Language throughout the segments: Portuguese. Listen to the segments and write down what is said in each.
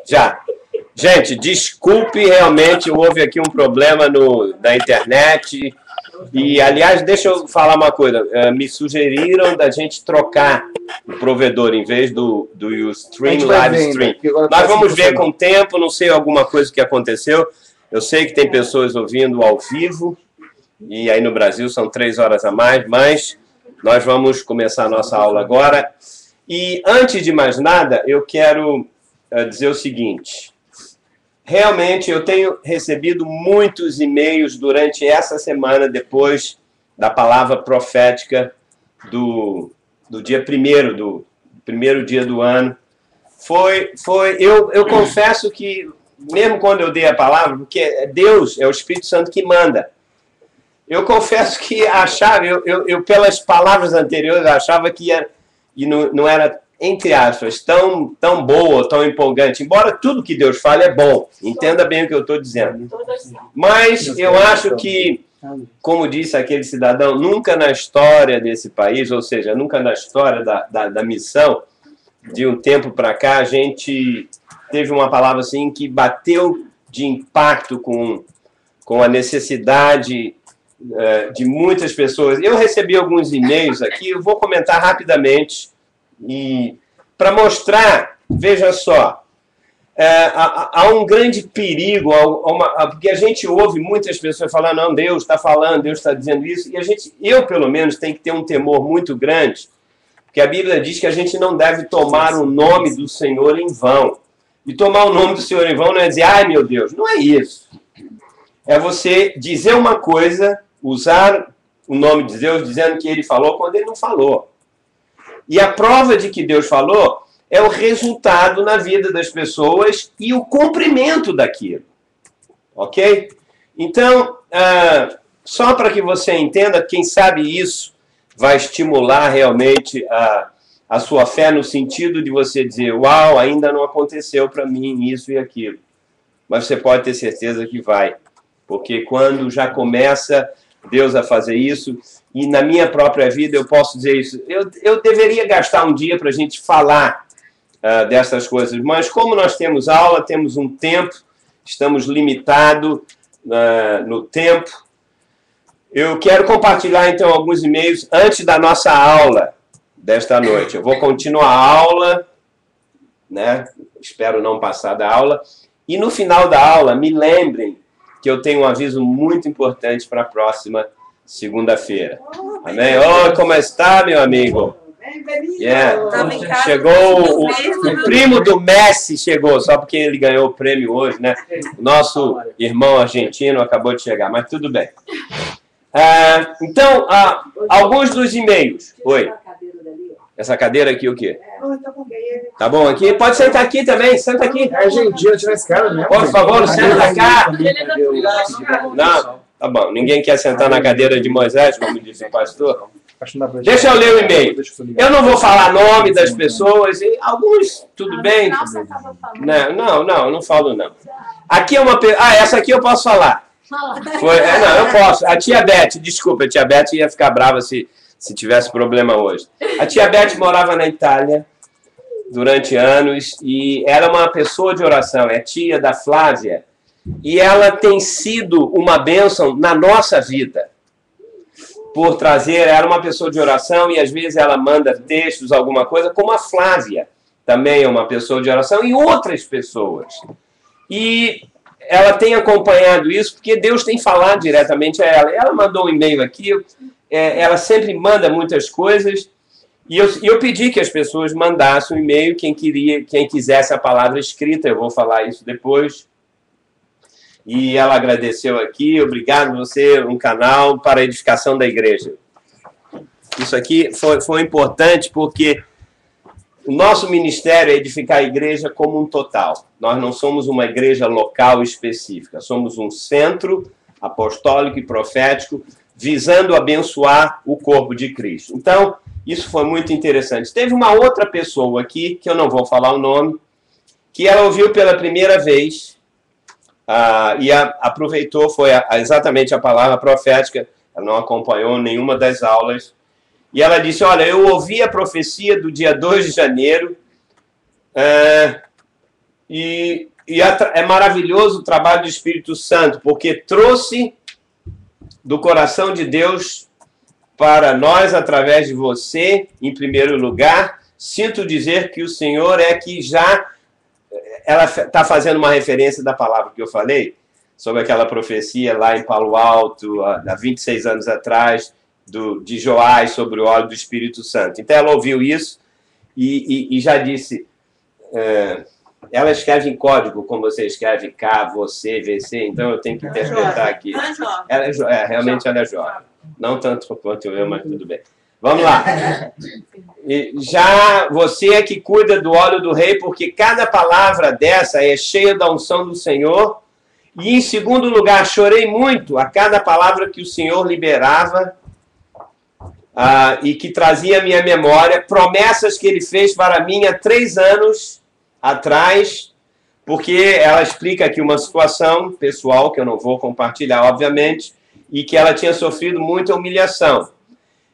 Já. Gente, desculpe, realmente houve aqui um problema da internet. E, aliás, deixa eu falar uma coisa. Me sugeriram da gente trocar o provedor em vez do Ustream Live Stream. Nós vamos ver com o tempo, não sei alguma coisa que aconteceu. Eu sei que tem pessoas ouvindo ao vivo, e aí no Brasil são 3 horas a mais, mas nós vamos começar a nossa aula agora. E, antes de mais nada, eu quero dizer o seguinte. Realmente, eu tenho recebido muitos e-mails durante essa semana, depois da palavra profética do dia 1º, do primeiro dia do ano. Eu confesso que, mesmo quando eu dei a palavra, porque Deus é o Espírito Santo que manda, eu confesso que achava, eu pelas palavras anteriores, achava que não era, entre aspas, tão boa, tão empolgante, embora tudo que Deus fala é bom, entenda bem o que eu estou dizendo. Mas eu acho que, como disse aquele cidadão, nunca na história desse país, ou seja, nunca na história da missão, de um tempo para cá, a gente teve uma palavra assim que bateu de impacto com a necessidade de muitas pessoas. Eu recebi alguns e-mails aqui, eu vou comentar rapidamente, e para mostrar, veja só, há um grande perigo, porque a gente ouve muitas pessoas falar, não, Deus está falando, Deus está dizendo isso, e eu pelo menos tenho que ter um temor muito grande, porque a Bíblia diz que a gente não deve tomar o nome do Senhor em vão. E tomar o nome do Senhor em vão não é dizer, ai meu Deus, não é isso. É você dizer uma coisa, usar o nome de Deus dizendo que ele falou quando ele não falou. E a prova de que Deus falou é o resultado na vida das pessoas e o cumprimento daquilo. Ok? Então, só para que você entenda, quem sabe isso vai estimular realmente a sua fé no sentido de você dizer, uau, ainda não aconteceu para mim isso e aquilo. Mas você pode ter certeza que vai. Porque quando já começa Deus a fazer isso, e na minha própria vida eu posso dizer isso, eu deveria gastar um dia para a gente falar dessas coisas, mas como nós temos aula, temos um tempo, estamos limitados no tempo, eu quero compartilhar então alguns e-mails antes da nossa aula desta noite. Eu vou continuar a aula, né? Espero não passar da aula, e no final da aula, me lembrem que eu tenho um aviso muito importante para a próxima segunda-feira. Amém? Oi, como está, meu amigo? Yeah. Chegou o primo do Messi, chegou, só porque ele ganhou o prêmio hoje, né? O nosso irmão argentino acabou de chegar, mas tudo bem. Então, alguns dos e-mails. Oi. Essa cadeira aqui, o quê? Tá bom aqui? Pode sentar aqui também, senta aqui. É argentino, tira esse cara, né? Por favor, senta cá. Não, tá bom. Ninguém quer sentar na cadeira de Moisés, como disse o pastor? Deixa eu ler o e-mail. Eu não vou falar nome das pessoas, e alguns, tudo bem? Não falo não. Aqui é uma... essa aqui eu posso falar. Não, eu posso. A tia Beth, desculpa, a tia Beth ia ficar brava se tivesse problema hoje. A tia Beth morava na Itália durante anos e era uma pessoa de oração, é tia da Flávia, e ela tem sido uma bênção na nossa vida, por trazer, era uma pessoa de oração e às vezes ela manda textos, alguma coisa, como a Flávia, também é uma pessoa de oração, e outras pessoas. E ela tem acompanhado isso porque Deus tem falado diretamente a ela. Ela mandou um e-mail aqui, ela sempre manda muitas coisas, e eu pedi que as pessoas mandassem um e-mail, quem quisesse a palavra escrita, eu vou falar isso depois. E ela agradeceu aqui, obrigado você, um canal para a edificação da igreja. Isso aqui foi importante porque o nosso ministério é edificar a igreja como um total. Nós não somos uma igreja local específica, somos um centro apostólico e profético visando abençoar o corpo de Cristo. Então, isso foi muito interessante. Teve uma outra pessoa aqui, que eu não vou falar o nome, que ela ouviu pela primeira vez e aproveitou, foi exatamente a palavra profética, ela não acompanhou nenhuma das aulas, e ela disse, olha, eu ouvi a profecia do dia 2 de janeiro, E é maravilhoso o trabalho do Espírito Santo, porque trouxe do coração de Deus para nós, através de você, em primeiro lugar. Sinto dizer que o Senhor é que já... Ela está fazendo uma referência da palavra que eu falei, sobre aquela profecia lá em Palo Alto, há 26 anos atrás, de Joás, sobre o óleo do Espírito Santo. Então ela ouviu isso e já disse... ela escreve em código, como você escreve K, você, VC, então eu tenho que interpretar aqui. Realmente ela é jovem. Não tanto quanto eu, mas tudo bem. Vamos lá. Já você é que cuida do óleo do rei, porque cada palavra dessa é cheia da unção do Senhor. E em segundo lugar, chorei muito a cada palavra que o Senhor liberava e que trazia à minha memória promessas que ele fez para mim há 3 anos atrás, porque ela explica aqui uma situação pessoal que eu não vou compartilhar, obviamente, e que ela tinha sofrido muita humilhação.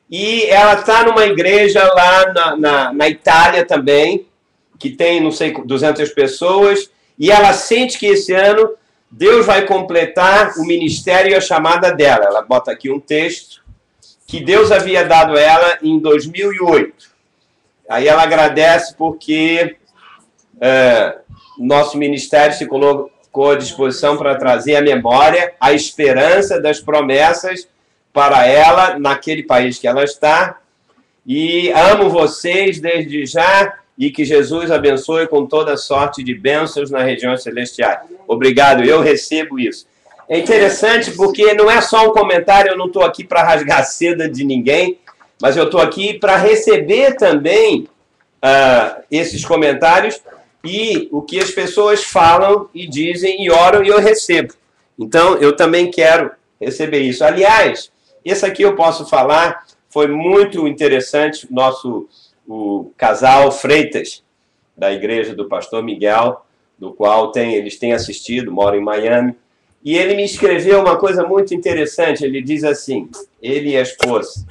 E ela está numa igreja lá na Itália também, que tem, não sei, 200 pessoas, e ela sente que esse ano Deus vai completar o ministério e a chamada dela. Ela bota aqui um texto que Deus havia dado a ela em 2008. Aí ela agradece porque... nosso ministério se colocou à disposição para trazer à memória a esperança das promessas para ela naquele país que ela está. E amo vocês desde já e que Jesus abençoe com toda sorte de bênçãos na região celestial. Obrigado, eu recebo isso. É interessante porque não é só um comentário, eu não estou aqui para rasgar a seda de ninguém, mas eu estou aqui para receber também esses comentários e o que as pessoas falam e dizem e oram e eu recebo. Então, eu também quero receber isso. Aliás, esse aqui eu posso falar, foi muito interessante, o casal Freitas, da igreja do pastor Miguel, do qual eles têm assistido, moram em Miami, e ele me escreveu uma coisa muito interessante, ele diz assim, ele e a esposa: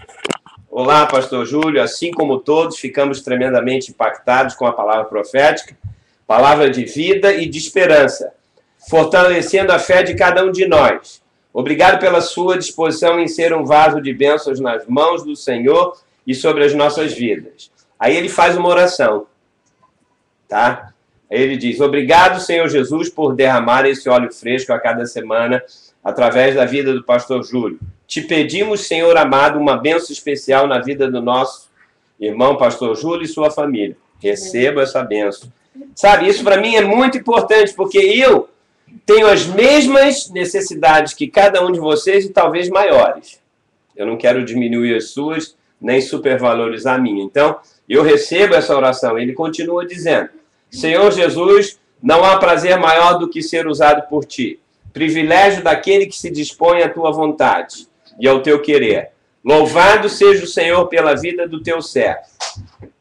olá, pastor Júlio, assim como todos, ficamos tremendamente impactados com a palavra profética, palavra de vida e de esperança, fortalecendo a fé de cada um de nós. Obrigado pela sua disposição em ser um vaso de bênçãos nas mãos do Senhor e sobre as nossas vidas. Aí ele faz uma oração, tá? Aí ele diz: obrigado, Senhor Jesus, por derramar esse óleo fresco a cada semana através da vida do pastor Júlio. Te pedimos, Senhor amado, uma bênção especial na vida do nosso irmão pastor Júlio e sua família. Receba essa bênção. Sabe, isso para mim é muito importante, porque eu tenho as mesmas necessidades que cada um de vocês e talvez maiores. Eu não quero diminuir as suas, nem supervalorizar a minha. Então, eu recebo essa oração. Ele continua dizendo: Senhor Jesus, não há prazer maior do que ser usado por ti. Privilégio daquele que se dispõe à tua vontade e ao teu querer. Louvado seja o Senhor pela vida do teu servo.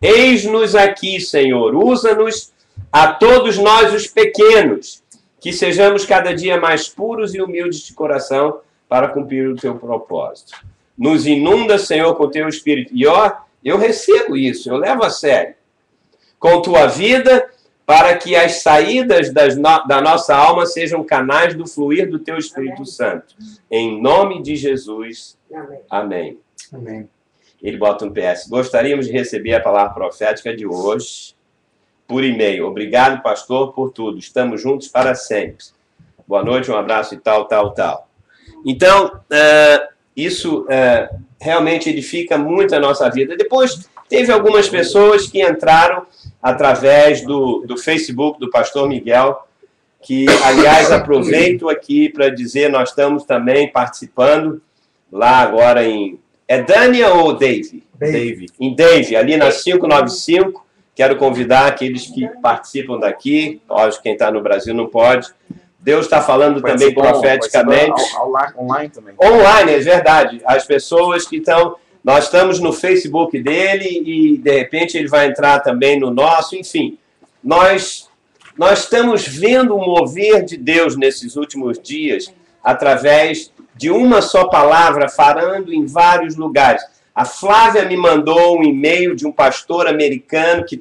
Eis-nos aqui, Senhor. Usa-nos a todos nós, os pequenos, que sejamos cada dia mais puros e humildes de coração para cumprir o teu propósito. Nos inunda, Senhor, com o teu Espírito. E eu recebo isso, eu levo a sério. Com tua vida, para que as saídas da nossa alma sejam canais do fluir do teu Espírito Santo. Em nome de Jesus. Amém. Amém. Ele bota um PS. Gostaríamos de receber a palavra profética de hoje por e-mail. Obrigado, pastor, por tudo. Estamos juntos para sempre. Boa noite, um abraço e tal. Então, isso realmente edifica muito a nossa vida. Depois, teve algumas pessoas que entraram através do Facebook do pastor Miguel, que, aliás, aproveito aqui para dizer, nós estamos também participando lá agora em... É Dânia ou Dave? Dave. Em Dave, ali na 595. Quero convidar aqueles que participam daqui. Lógico, quem está no Brasil não pode. Deus está falando também profeticamente. Online também. Online, é verdade. As pessoas que estão... Nós estamos no Facebook dele e, de repente, ele vai entrar também no nosso. Enfim, nós estamos vendo o mover de Deus nesses últimos dias através de uma só palavra, falando em vários lugares. A Flávia me mandou um e-mail de um pastor americano que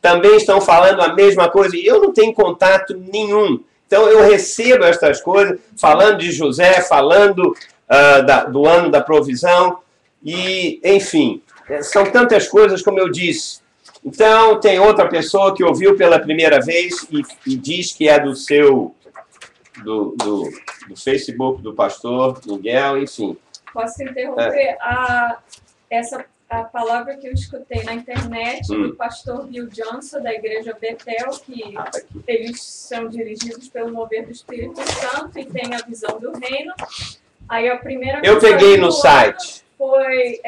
também estão falando a mesma coisa. E eu não tenho contato nenhum. Então, eu recebo estas coisas, falando de José, falando do ano da provisão. E, enfim, são tantas coisas, como eu disse. Então, tem outra pessoa que ouviu pela primeira vez e diz que é do Facebook do pastor Miguel, enfim. Posso interromper? A palavra que eu escutei na internet do pastor Bill Johnson, da igreja Betel, que eles são dirigidos pelo mover do Espírito Santo e têm a visão do reino. Aí a primeira eu peguei no site. Foi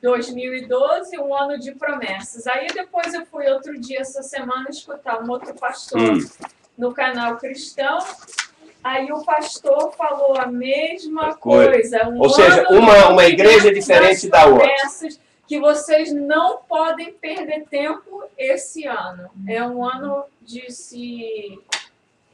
2012, um ano de promessas. Aí depois eu fui outro dia, essa semana, escutar um outro pastor no canal cristão. Aí o pastor falou a mesma coisa. Ou seja, uma igreja diferente da outra. Que vocês não podem perder tempo esse ano. É um ano de se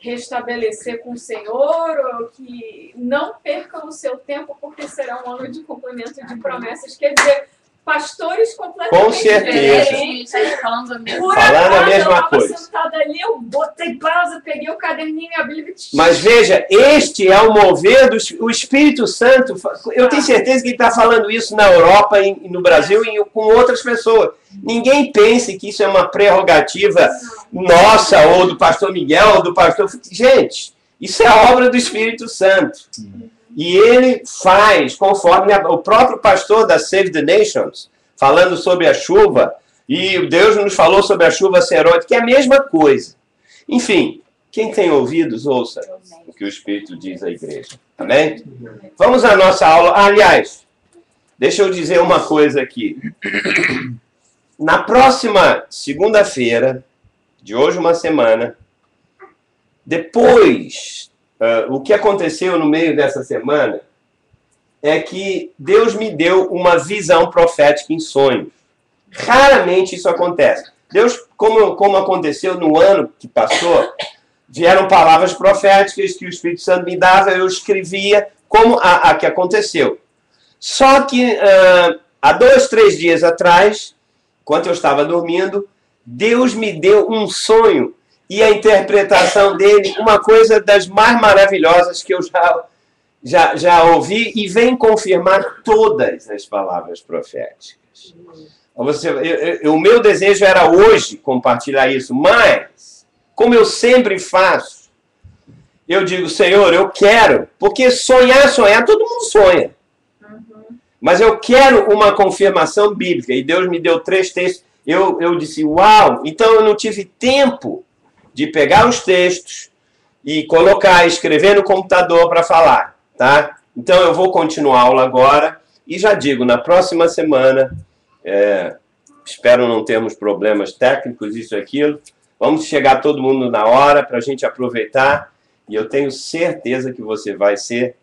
restabelecer com o Senhor, ou que não percam o seu tempo, porque será um ano de cumprimento de promessas. Quer dizer, pastores completamente diferentes. Falando a mesma coisa. Eu estava sentada ali, eu botei pausa, peguei o caderninho e a Bíblia. Mas veja, este é o mover do Espírito Santo. Eu tenho certeza que ele está falando isso na Europa, e no Brasil e com outras pessoas. Ninguém pense que isso é uma prerrogativa nossa, ou do pastor Miguel, ou do pastor... Gente, isso é a obra do Espírito Santo. E ele faz conforme o próprio pastor da Save the Nations, falando sobre a chuva, e Deus nos falou sobre a chuva serôtica, que é a mesma coisa. Enfim, quem tem ouvidos, ouça o que o Espírito diz à igreja. Amém? Vamos à nossa aula. Aliás, deixa eu dizer uma coisa aqui. Na próxima segunda-feira, de hoje uma semana, depois... o que aconteceu no meio dessa semana é que Deus me deu uma visão profética em sonhos. Raramente isso acontece. Deus, como aconteceu no ano que passou, vieram palavras proféticas que o Espírito Santo me dava, eu escrevia como a que aconteceu. Só que há 2, 3 dias atrás, enquanto eu estava dormindo, Deus me deu um sonho. E a interpretação dele, uma coisa das mais maravilhosas que eu já ouvi e vem confirmar todas as palavras proféticas. O meu desejo era hoje compartilhar isso, mas, como eu sempre faço, eu digo, Senhor, eu quero, porque sonhar, todo mundo sonha. Mas eu quero uma confirmação bíblica, e Deus me deu 3 textos. Eu disse, uau, então eu não tive tempo de pegar os textos e colocar, escrever no computador para falar, tá? Então eu vou continuar a aula agora e já digo, na próxima semana, espero não termos problemas técnicos, isso e aquilo, vamos chegar todo mundo na hora para a gente aproveitar e eu tenho certeza que você vai ser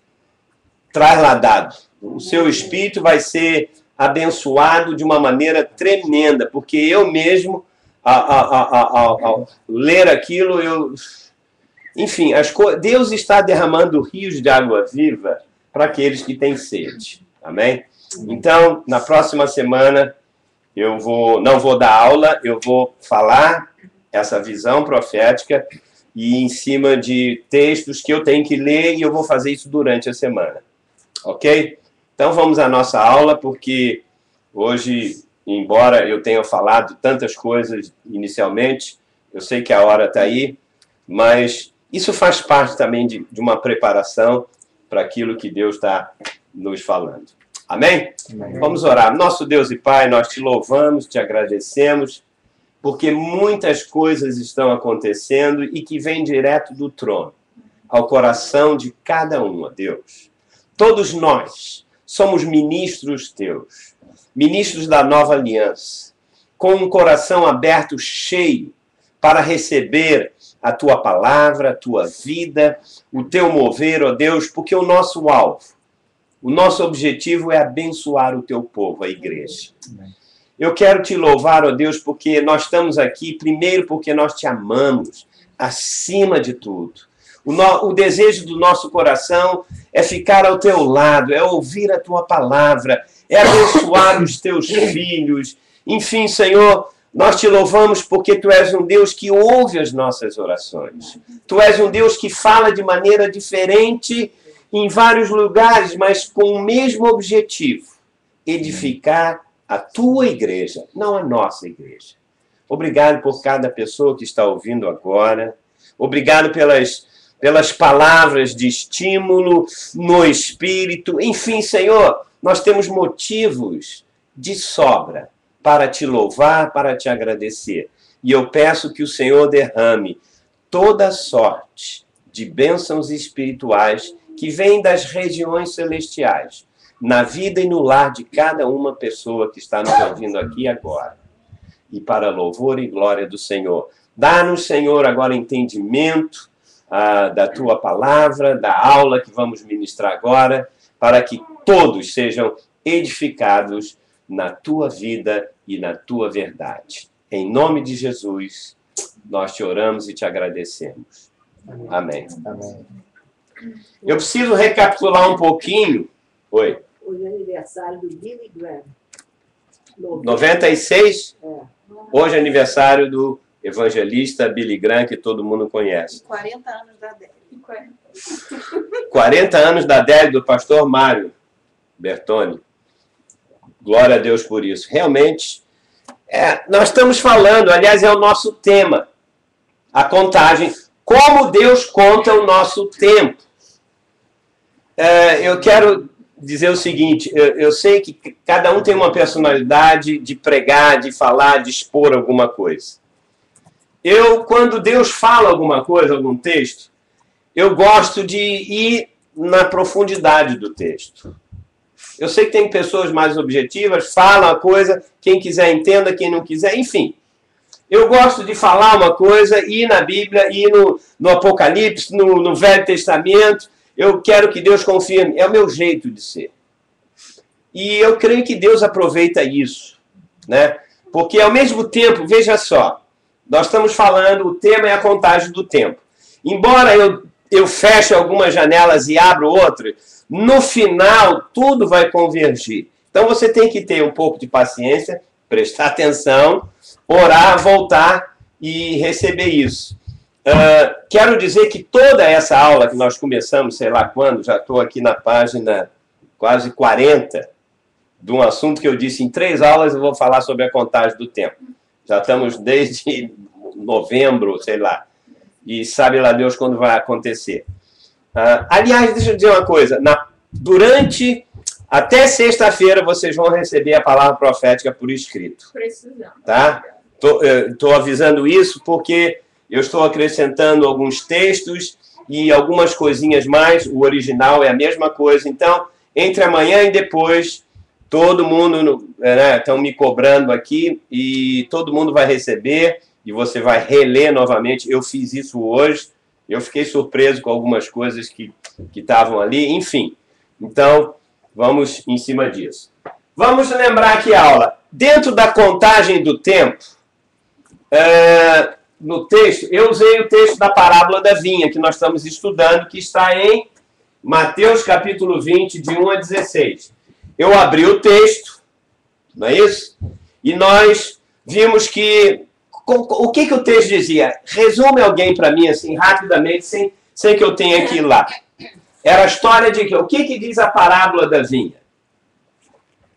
trasladado. O seu espírito vai ser abençoado de uma maneira tremenda, porque eu mesmo ao ler aquilo, enfim, Deus está derramando rios de água viva para aqueles que têm sede. Amém? Então, na próxima semana, eu não vou dar aula, eu vou falar essa visão profética e em cima de textos que eu tenho que ler e eu vou fazer isso durante a semana. Ok? Então, vamos à nossa aula, porque hoje... Embora eu tenha falado tantas coisas inicialmente, eu sei que a hora está aí, mas isso faz parte também de uma preparação para aquilo que Deus está nos falando. Amém? Amém? Vamos orar. Nosso Deus e Pai, nós te louvamos, te agradecemos, porque muitas coisas estão acontecendo e que vêm direto do trono, ao coração de cada um, ó Deus. Todos nós somos ministros teus. Ministros da nova aliança, com um coração aberto, cheio, para receber a tua palavra, a tua vida, o teu mover, ó Deus, porque o nosso alvo, o nosso objetivo é abençoar o teu povo, a igreja. Eu quero te louvar, ó Deus, porque nós estamos aqui, primeiro porque nós te amamos, acima de tudo. O desejo do nosso coração é ficar ao teu lado, é ouvir a tua palavra, é abençoar os teus filhos. Enfim, Senhor, nós te louvamos porque tu és um Deus que ouve as nossas orações. Tu és um Deus que fala de maneira diferente em vários lugares, mas com o mesmo objetivo: edificar a tua igreja, não a nossa igreja. Obrigado por cada pessoa que está ouvindo agora. Obrigado pelas palavras de estímulo no Espírito. Enfim, Senhor, nós temos motivos de sobra para te louvar, para te agradecer. E eu peço que o Senhor derrame toda sorte de bênçãos espirituais que vêm das regiões celestiais, na vida e no lar de cada uma pessoa que está nos ouvindo aqui agora. E para louvor e glória do Senhor. Dá-nos, Senhor, agora entendimento da tua palavra, da aula que vamos ministrar agora, para que todos sejam edificados na tua vida e na tua verdade. Em nome de Jesus, nós te oramos e te agradecemos. Amém. Amém. Eu preciso recapitular um pouquinho. Oi. Hoje é aniversário do Billy Graham. 96? É. Hoje é aniversário do evangelista Billy Graham, que todo mundo conhece. 40 anos da Adélia. 40 anos da Adélia, do pastor Mário Bertoni. Glória a Deus por isso. Realmente, nós estamos falando, aliás, é o nosso tema, a contagem. Como Deus conta o nosso tempo. Eu quero dizer o seguinte, eu sei que cada um tem uma personalidade de pregar, de falar, de expor alguma coisa. Quando Deus fala alguma coisa, algum texto, eu gosto de ir na profundidade do texto. Eu sei que tem pessoas mais objetivas, falam a coisa, quem quiser entenda, quem não quiser, enfim. Eu gosto de falar uma coisa, ir na Bíblia, ir no Apocalipse, no Velho Testamento. Eu quero que Deus confirme. É o meu jeito de ser. E eu creio que Deus aproveita isso, né? Porque ao mesmo tempo, veja só, nós estamos falando, o tema é a contagem do tempo. Embora eu feche algumas janelas e abra outras, no final tudo vai convergir. Então você tem que ter um pouco de paciência, prestar atenção, orar, voltar e receber isso. Quero dizer que toda essa aula que nós começamos, sei lá quando, já estou aqui na página quase 40, de um assunto que eu disse em 3 aulas eu vou falar sobre a contagem do tempo. Já estamos desde novembro, sei lá, e sabe lá Deus quando vai acontecer. Aliás, deixa eu dizer uma coisa, até sexta-feira vocês vão receber a palavra profética por escrito. Precisamos. Tá? Estou avisando isso porque eu estou acrescentando alguns textos e algumas coisinhas mais. O original é a mesma coisa. Então, entre amanhã e depois, todo mundo estão me cobrando aqui e todo mundo vai receber e você vai reler novamente. Eu fiz isso hoje. Eu fiquei surpreso com algumas coisas que estavam ali. Enfim, então, vamos em cima disso. Vamos lembrar aqui a aula. Dentro da contagem do tempo, no texto, eu usei o texto da parábola da vinha, que nós estamos estudando, que está em Mateus capítulo 20, de 1 a 16. Eu abri o texto, não é isso? E nós vimos que... O que o texto dizia? Resume alguém para mim, assim, rapidamente, sem que eu tenha que ir lá. Era a história de que... O que diz a parábola da vinha?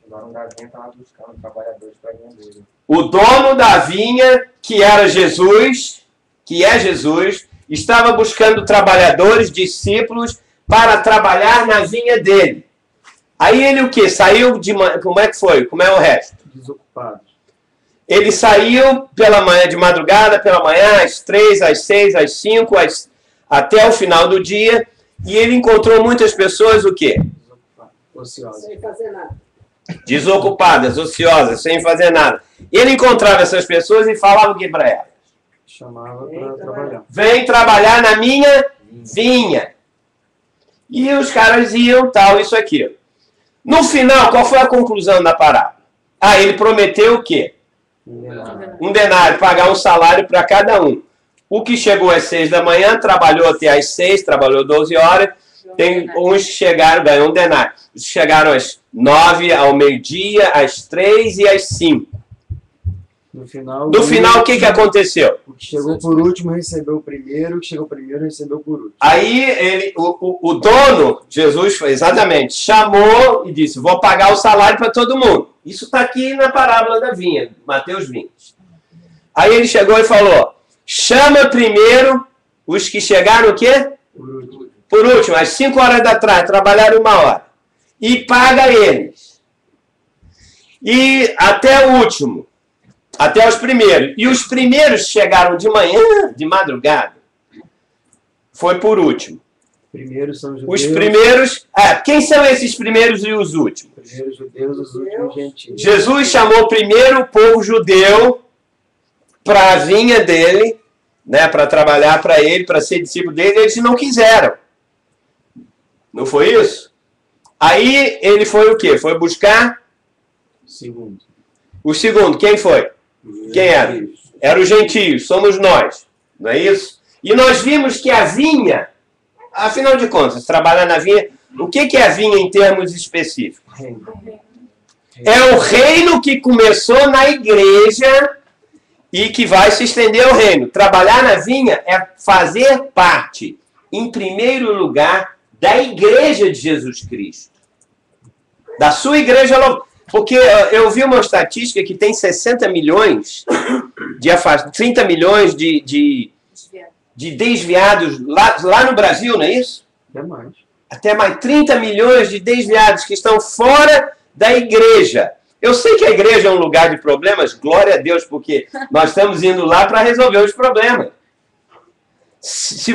O dono da vinha estava buscando trabalhadores para a vinha dele. O dono da vinha, que era Jesus, que é Jesus, estava buscando trabalhadores, discípulos, para trabalhar na vinha dele. Aí ele o quê? Saiu de... Como é que foi? Como é o resto? Desocupados. Ele saiu pela manhã, de madrugada, pela manhã, às 3, às 6, às 5, até o final do dia, e ele encontrou muitas pessoas, o quê? Ociosos. Sem fazer nada. Desocupadas, ociosas, sem fazer nada. Ele encontrava essas pessoas e falava o que para elas? Chamava para trabalhar. Vem trabalhar na minha vinha. E os caras iam, tal, isso aqui. No final, qual foi a conclusão da parábola? Ele prometeu o quê? Um denário, pagar um salário para cada um. O que chegou às 6 da manhã, trabalhou até às 6, trabalhou 12 horas. Tem uns que chegaram, ganhou um denário. Os que chegaram às 9 ao meio-dia, às 3 e às 5. No final, No final, o que aconteceu? o que chegou por último recebeu o primeiro, o que chegou primeiro recebeu por último. Aí o dono, Jesus, foi exatamente, chamou e disse, vou pagar o salário para todo mundo. Isso está aqui na parábola da vinha, Mateus 20. Aí ele chegou e falou, chama primeiro os que chegaram o quê? Por último, às 5 horas da tarde, trabalharam 1 hora. E paga eles. E até o último. Até os primeiros. E os primeiros chegaram de manhã, de madrugada. Foi por último. Primeiros são judeus. Os primeiros... quem são esses primeiros e os últimos? Primeiros judeus, os últimos gentios. Jesus chamou primeiro o povo judeu para a vinha dele, né, para trabalhar para ele, para ser discípulo dele. Eles não quiseram. Não foi isso? Aí ele foi o quê? Foi buscar... Segundo. O segundo, quem foi? Quem era? Era os gentios, somos nós, não é isso? E nós vimos que a vinha, afinal de contas, trabalhar na vinha, o que é a vinha em termos específicos? É o reino que começou na igreja e que vai se estender ao reino. Trabalhar na vinha é fazer parte, em primeiro lugar, da igreja de Jesus Cristo. Da sua igreja local. Porque eu vi uma estatística que tem 60 milhões de afastados, 30 milhões de desviados lá no Brasil, não é isso? Até mais. Até mais 30 milhões de desviados que estão fora da igreja. Eu sei que a igreja é um lugar de problemas, glória a Deus, porque nós estamos indo lá para resolver os problemas. Se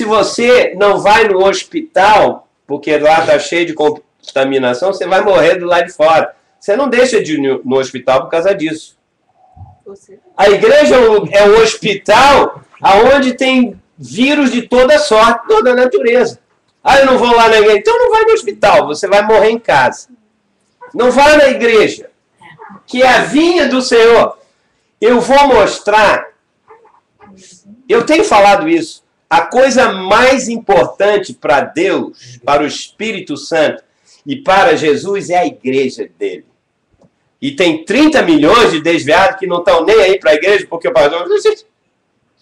você não vai no hospital, porque lá está cheio de contaminação, você vai morrer do lado de fora. Você não deixa de ir no hospital por causa disso. A igreja é um hospital onde tem vírus de toda sorte, toda a natureza. Eu não vou lá na igreja. Então não vai no hospital, você vai morrer em casa. Não vai na igreja, que é a vinha do Senhor. Eu vou mostrar, eu tenho falado isso, a coisa mais importante para Deus, para o Espírito Santo e para Jesus é a igreja dele. E tem 30 milhões de desviados que não estão nem aí para a igreja, porque o pastor...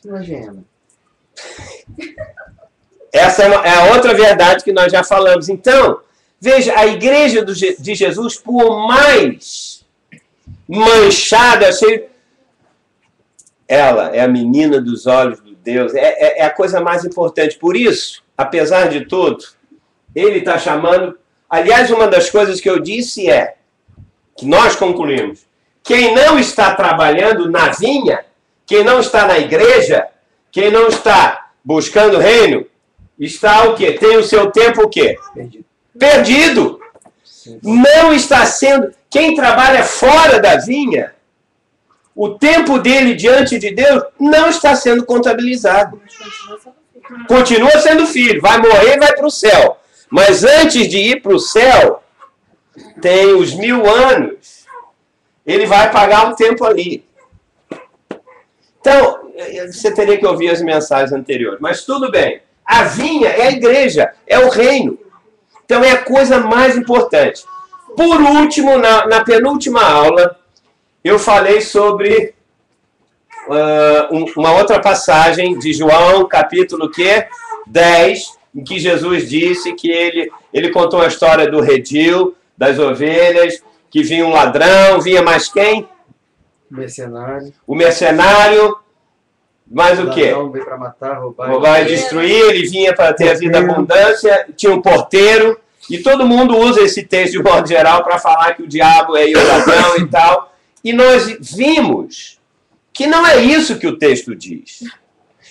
Imagina. Essa é a outra verdade que nós já falamos. Então, veja, a igreja de Jesus, por mais manchada, ela é a menina dos olhos de Deus, é a coisa mais importante. Por isso, apesar de tudo, ele está chamando... Aliás, uma das coisas que eu disse é que nós concluímos, quem não está trabalhando na vinha, quem não está na igreja, quem não está buscando o reino, está o quê? Tem o seu tempo o quê? Perdido. Não está sendo... Quem trabalha fora da vinha, o tempo dele diante de Deus não está sendo contabilizado. Continua sendo filho, vai morrer e vai para o céu. Mas antes de ir para o céu, tem os 1000 anos, ele vai pagar um tempo ali. Então, você teria que ouvir as mensagens anteriores, mas tudo bem. A vinha é a igreja, é o reino. Então é a coisa mais importante. Por último, na penúltima aula, eu falei sobre uma outra passagem de João, capítulo 10, em que Jesus disse que ele contou a história do redil, das ovelhas, que vinha um ladrão, vinha mais quem? Mercenário. O mercenário, mais o quê? Veio para matar, roubar e destruir, ele vinha para ter a vida abundância, tinha um porteiro, e todo mundo usa esse texto de modo geral para falar que o diabo é o ladrão e tal. E nós vimos que não é isso que o texto diz.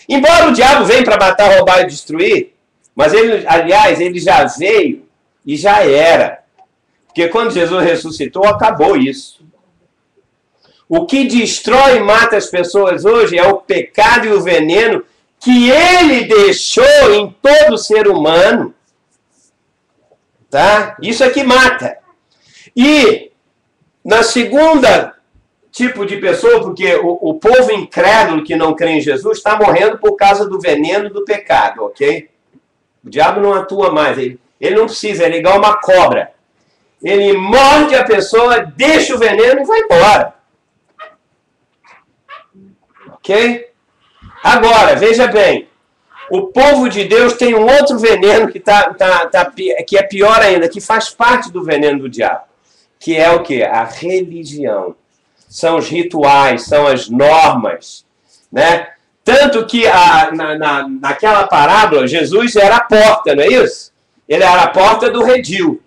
Embora o diabo venha para matar, roubar e destruir, mas ele, aliás, ele já veio e já era. Porque quando Jesus ressuscitou, acabou isso. O que destrói e mata as pessoas hoje é o pecado e o veneno que ele deixou em todo ser humano. Tá? Isso é que mata. E na segunda tipo de pessoa, porque o povo incrédulo que não crê em Jesus está morrendo por causa do veneno do pecado, ok? O diabo não atua mais, ele não precisa, ele é igual uma cobra. ele morde a pessoa, deixa o veneno e vai embora. Ok? Agora, veja bem, o povo de Deus tem um outro veneno que é pior ainda, que faz parte do veneno do diabo, que é o quê? A religião. São os rituais, são as normas, né? Tanto que naquela parábola, Jesus era a porta, não é isso? Ele era a porta do redil.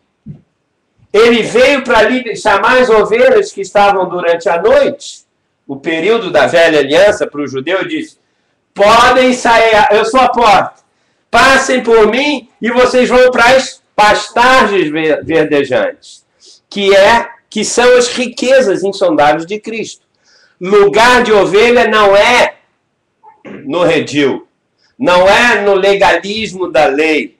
Ele veio para ali chamar as ovelhas que estavam durante a noite, o período da velha aliança para o judeu, e disse: podem sair, eu sou a porta, passem por mim e vocês vão para as pastagens verdejantes, que são as riquezas insondáveis de Cristo. Lugar de ovelha não é no redil, não é no legalismo da lei,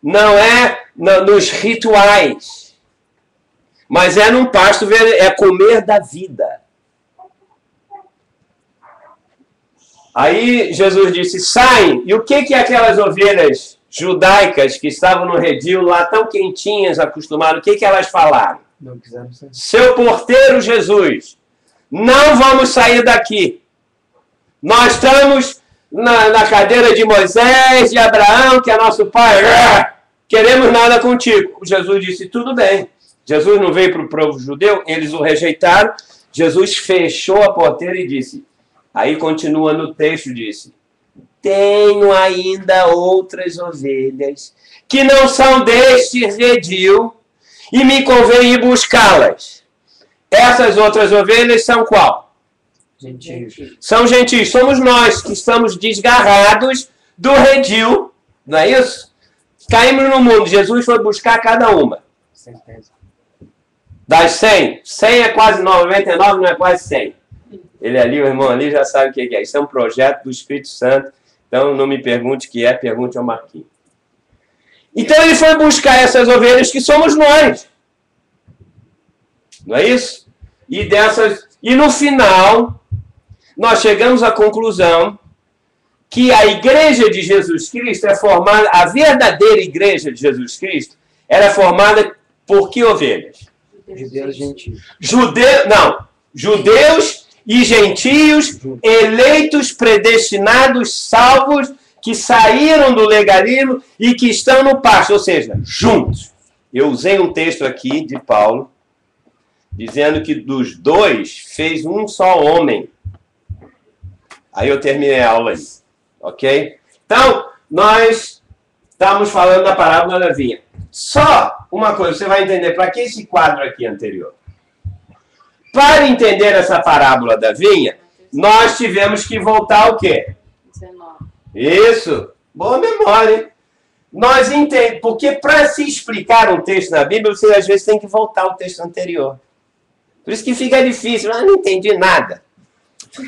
não é nos rituais, mas é num pasto verde, é comer da vida. Aí Jesus disse: saem. E o que aquelas ovelhas judaicas que estavam no redil lá, tão quentinhas, acostumadas, o que elas falaram? Não quiseram sair. Seu porteiro Jesus, não vamos sair daqui. Nós estamos na cadeira de Moisés, de Abraão, que é nosso pai. Queremos nada contigo. Jesus disse: tudo bem. Jesus não veio para o povo judeu, eles o rejeitaram. Jesus fechou a porteira e disse, aí continua no texto, disse: tenho ainda outras ovelhas que não são deste redil e me convém ir buscá-las. Essas outras ovelhas são qual? Gentios. São gentios. Somos nós que estamos desgarrados do redil, não é isso? Caímos no mundo. Jesus foi buscar cada uma. Certeza. Das 100, 100 é quase 99, não é quase 100. Ele ali, o irmão ali, já sabe o que é. Isso é um projeto do Espírito Santo. Então, não me pergunte o que é, pergunte ao Marquinhos. Então, ele foi buscar essas ovelhas que somos nós. Não é isso? E no final, nós chegamos à conclusão que a igreja de Jesus Cristo é formada, a verdadeira igreja de Jesus Cristo, era formada por que ovelhas? Judeus gentios. Judeus e gentios, eleitos, predestinados, salvos, que saíram do legalismo e que estão no pasto, ou seja, juntos. Eu usei um texto aqui de Paulo, dizendo que dos dois fez um só homem. Aí eu terminei a aula aí, ok? Então, nós estamos falando da parábola da vinha. Só uma coisa, você vai entender para que esse quadro aqui anterior. Para entender essa parábola da vinha, nós tivemos que voltar ao quê? 19. Isso, boa memória. Nós entendemos, porque para se explicar um texto na Bíblia, você às vezes tem que voltar ao texto anterior. Por isso que fica difícil, eu não entendi nada.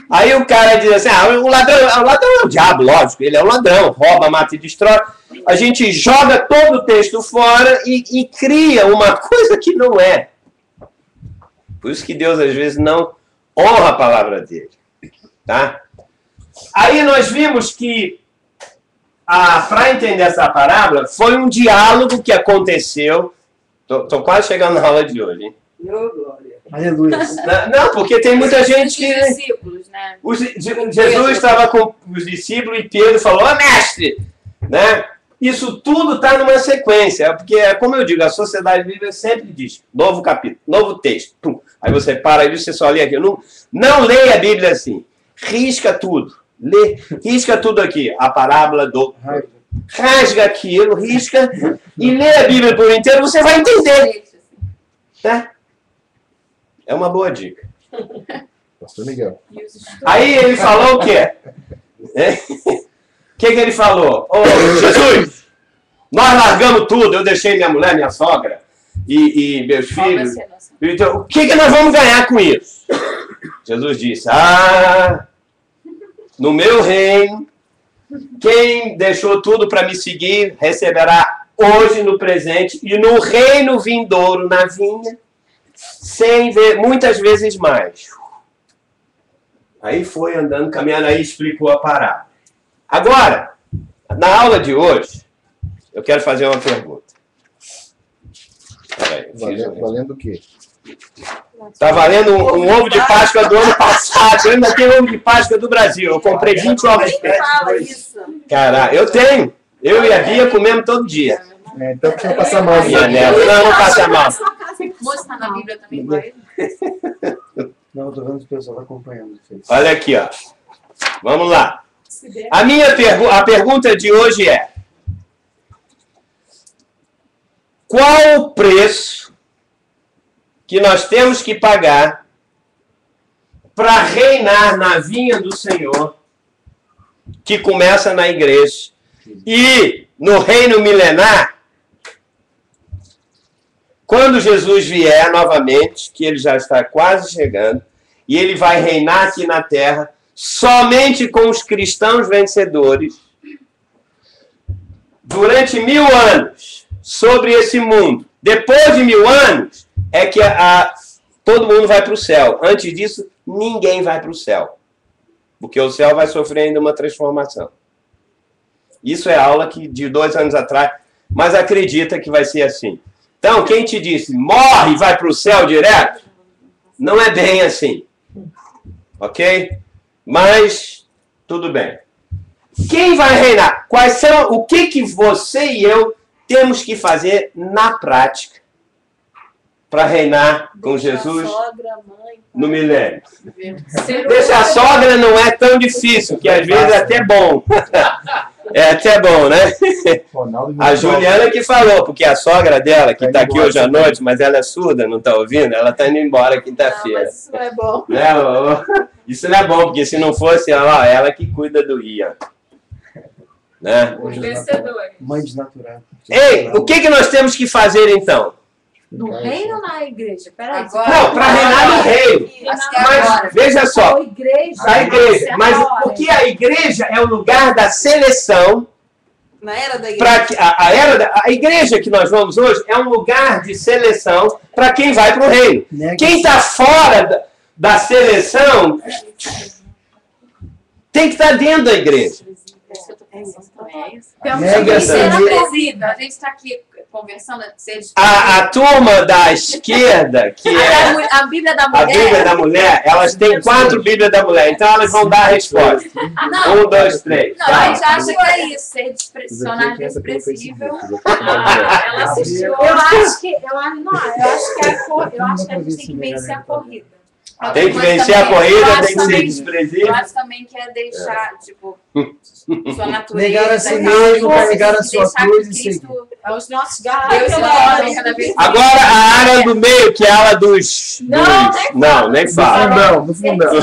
Aí o cara diz assim, o ladrão é o diabo, lógico, ele é o ladrão, rouba, mata e destrói. A gente joga todo o texto fora e cria uma coisa que não é. Por isso que Deus às vezes não honra a palavra dele. Tá? Aí nós vimos que, para entender essa parábola, foi um diálogo que aconteceu. Tô quase chegando na aula de hoje, hein? Ô, glória. Aleluia. Não, porque tem muita gente que... Os discípulos, né? Jesus estava com os discípulos e Pedro falou, mestre, né? Isso tudo está numa sequência, porque, como eu digo, a sociedade bíblica sempre diz, novo capítulo, novo texto, pum. Aí você para e você só lê aqui. Não leia a Bíblia assim, risca tudo, risca tudo aqui, a parábola do... Rasga aquilo, risca, e lê a Bíblia por inteiro, você vai entender. Tá? É uma boa dica. Pastor Miguel. Aí ele falou o quê? O que ele falou? Ô, Jesus, nós largamos tudo, eu deixei minha mulher, minha sogra e meus filhos. Então, o que nós vamos ganhar com isso? Jesus disse, no meu reino, quem deixou tudo para me seguir receberá hoje no presente e no reino vindouro, na vinha, sem ver, muitas vezes mais. Aí foi andando, caminhando, aí explicou a parábola. Agora, na aula de hoje, eu quero fazer uma pergunta. Peraí, Valendo o quê? tá valendo um ovo de Páscoa do ano passado. Eu ainda tenho ovo de Páscoa do Brasil. Eu comprei 20 ovos de Páscoa. Fala isso. Caralho, eu tenho. Eu e a Bia comemos todo dia. Então precisa passar mal. Minha neta. Não passa mal. Moça, tá na Bíblia também, vai. Não, eu tô vendo que o pessoal tá acompanhando. Olha aqui, ó. Vamos lá. A pergunta de hoje é: qual o preço que nós temos que pagar para reinar na vinha do Senhor, que começa na igreja, e no reino milenar, quando Jesus vier novamente, que ele já está quase chegando, e ele vai reinar aqui na terra, somente com os cristãos vencedores, durante 1000 anos, sobre esse mundo. Depois de 1000 anos, é que todo mundo vai para o céu. Antes disso, ninguém vai para o céu. Porque o céu vai sofrer ainda uma transformação. Isso é aula de 2 anos atrás, mas acredita que vai ser assim. Então, quem te disse, morre e vai para o céu direto, não é bem assim. Ok? Mas, tudo bem. Quem vai reinar? O que você e eu temos que fazer na prática para reinar com Jesus no milênio? Deixar a sogra não é tão difícil, que às vezes é até bom. É até bom, né? A Juliana que falou, porque a sogra dela, que está aqui hoje à noite, mas ela é surda, não está ouvindo, ela está indo embora quinta-feira. Mas isso não é bom. Isso não é bom, porque se não fosse ela que cuida do Ian. Né? Os vencedores. Mãe desnaturada. Ei, o que nós temos que fazer então? No reino ou na igreja? Peraí. Não, para reinar no reino. Acho que é Mas, agora. veja só, A igreja. a igreja. Mas porque a igreja é o lugar da seleção. Na era da igreja. A igreja que nós vamos hoje é um lugar de seleção para quem vai para o reino. Quem está fora da seleção tem que estar dentro da igreja. Temos que ser presida. A gente está aqui conversando. A turma da esquerda, que é a Bíblia da a Mulher. Bíblia da Mulher, elas têm 4 Bíblias da Mulher, então elas vão dar a resposta. 1, 2, 3. Não, a gente acha que é isso, ser desprezível. Ela assistiu. Eu acho que a gente tem que vencer a corrida. Tem que vencer a corrida, tem que ser desprezível. Eu acho também que é deixar, tipo, sua natureza. Negar a si mesmo, carregar a sua cruz e seguir. É os nossos Deus garras. evolve cada vez mais. Agora a área do meio, que é a dos... Não, nem fala. No fundão.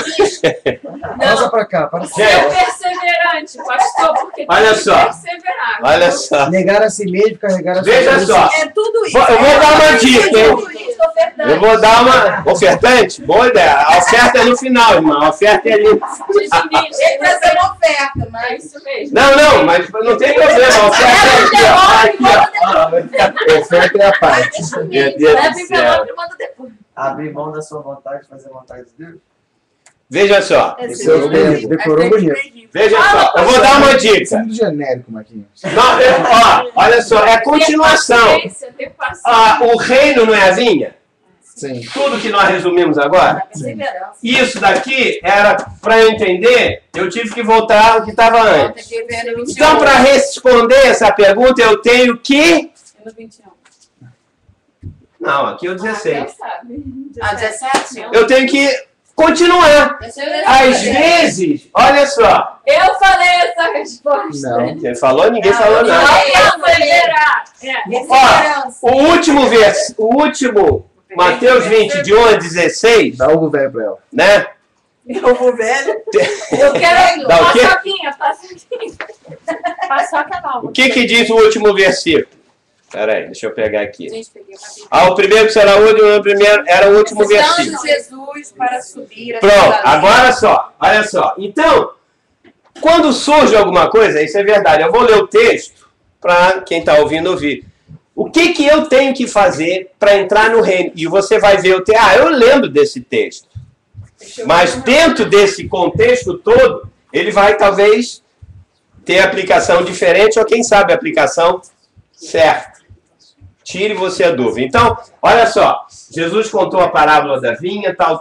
Passa pra cá, para Ser perseverante, pastor, porque Olha tem que só. perseverar. Olha só. Negar a si mesmo, carregar a sua Veja cruz. só. É tudo isso. Eu vou dar uma dica, hein? Tudo isso, ofertante. Eu vou dar uma... Ofertante? Boa ideia. A oferta é no final, irmão. A oferta é ali. Tem que trazer uma oferta, É mas... isso mesmo. Não, mas não tem problema. A oferta é aqui, ó. Oferta é a parte. Meu Deus Leva do em céu. envelope e manda depois. Abrir mão da sua vontade, fazer a vontade de Deus. Veja só. Decorou bonito. Veja só. Eu vou dar uma dica. Isso é muito genérico, Marquinhos. Não, olha só. É continuação. Ter paciência. O reino não é a vinha? Sim. Tudo que nós resumimos agora? Perseverança. Isso daqui era, para eu entender, eu tive que voltar ao que estava antes. Então, para responder essa pergunta, eu tenho que... No 21. Não, aqui é o 16. sabe. Ah, 17? Eu tenho que continuar. Às vezes, olha só. Eu falei essa resposta. Não. Quem falou, ninguém Não, falou eu nada. Não perseverar. Ó, o último, Mateus 20, de 1 a 16, Dá algo velho pra ela. né? Eu vou velho. Eu quero Dá o quê? paçoquinha. Paçoca nova. O que diz o último versículo? Peraí, deixa eu pegar aqui. Gente, peguei uma O primeiro que será o último, era o último Precisamos versículo. de Jesus para subir. Pronto, agora só, olha só. Então, quando surge alguma coisa, isso é verdade, eu vou ler o texto para quem está ouvindo ouvir. O que eu tenho que fazer para entrar no reino? E você vai ver o texto. Eu lembro desse texto. Mas dentro desse contexto todo, ele vai talvez ter aplicação diferente ou quem sabe a aplicação certa. Tire você a dúvida. Então, olha só. Jesus contou a parábola da vinha, tal.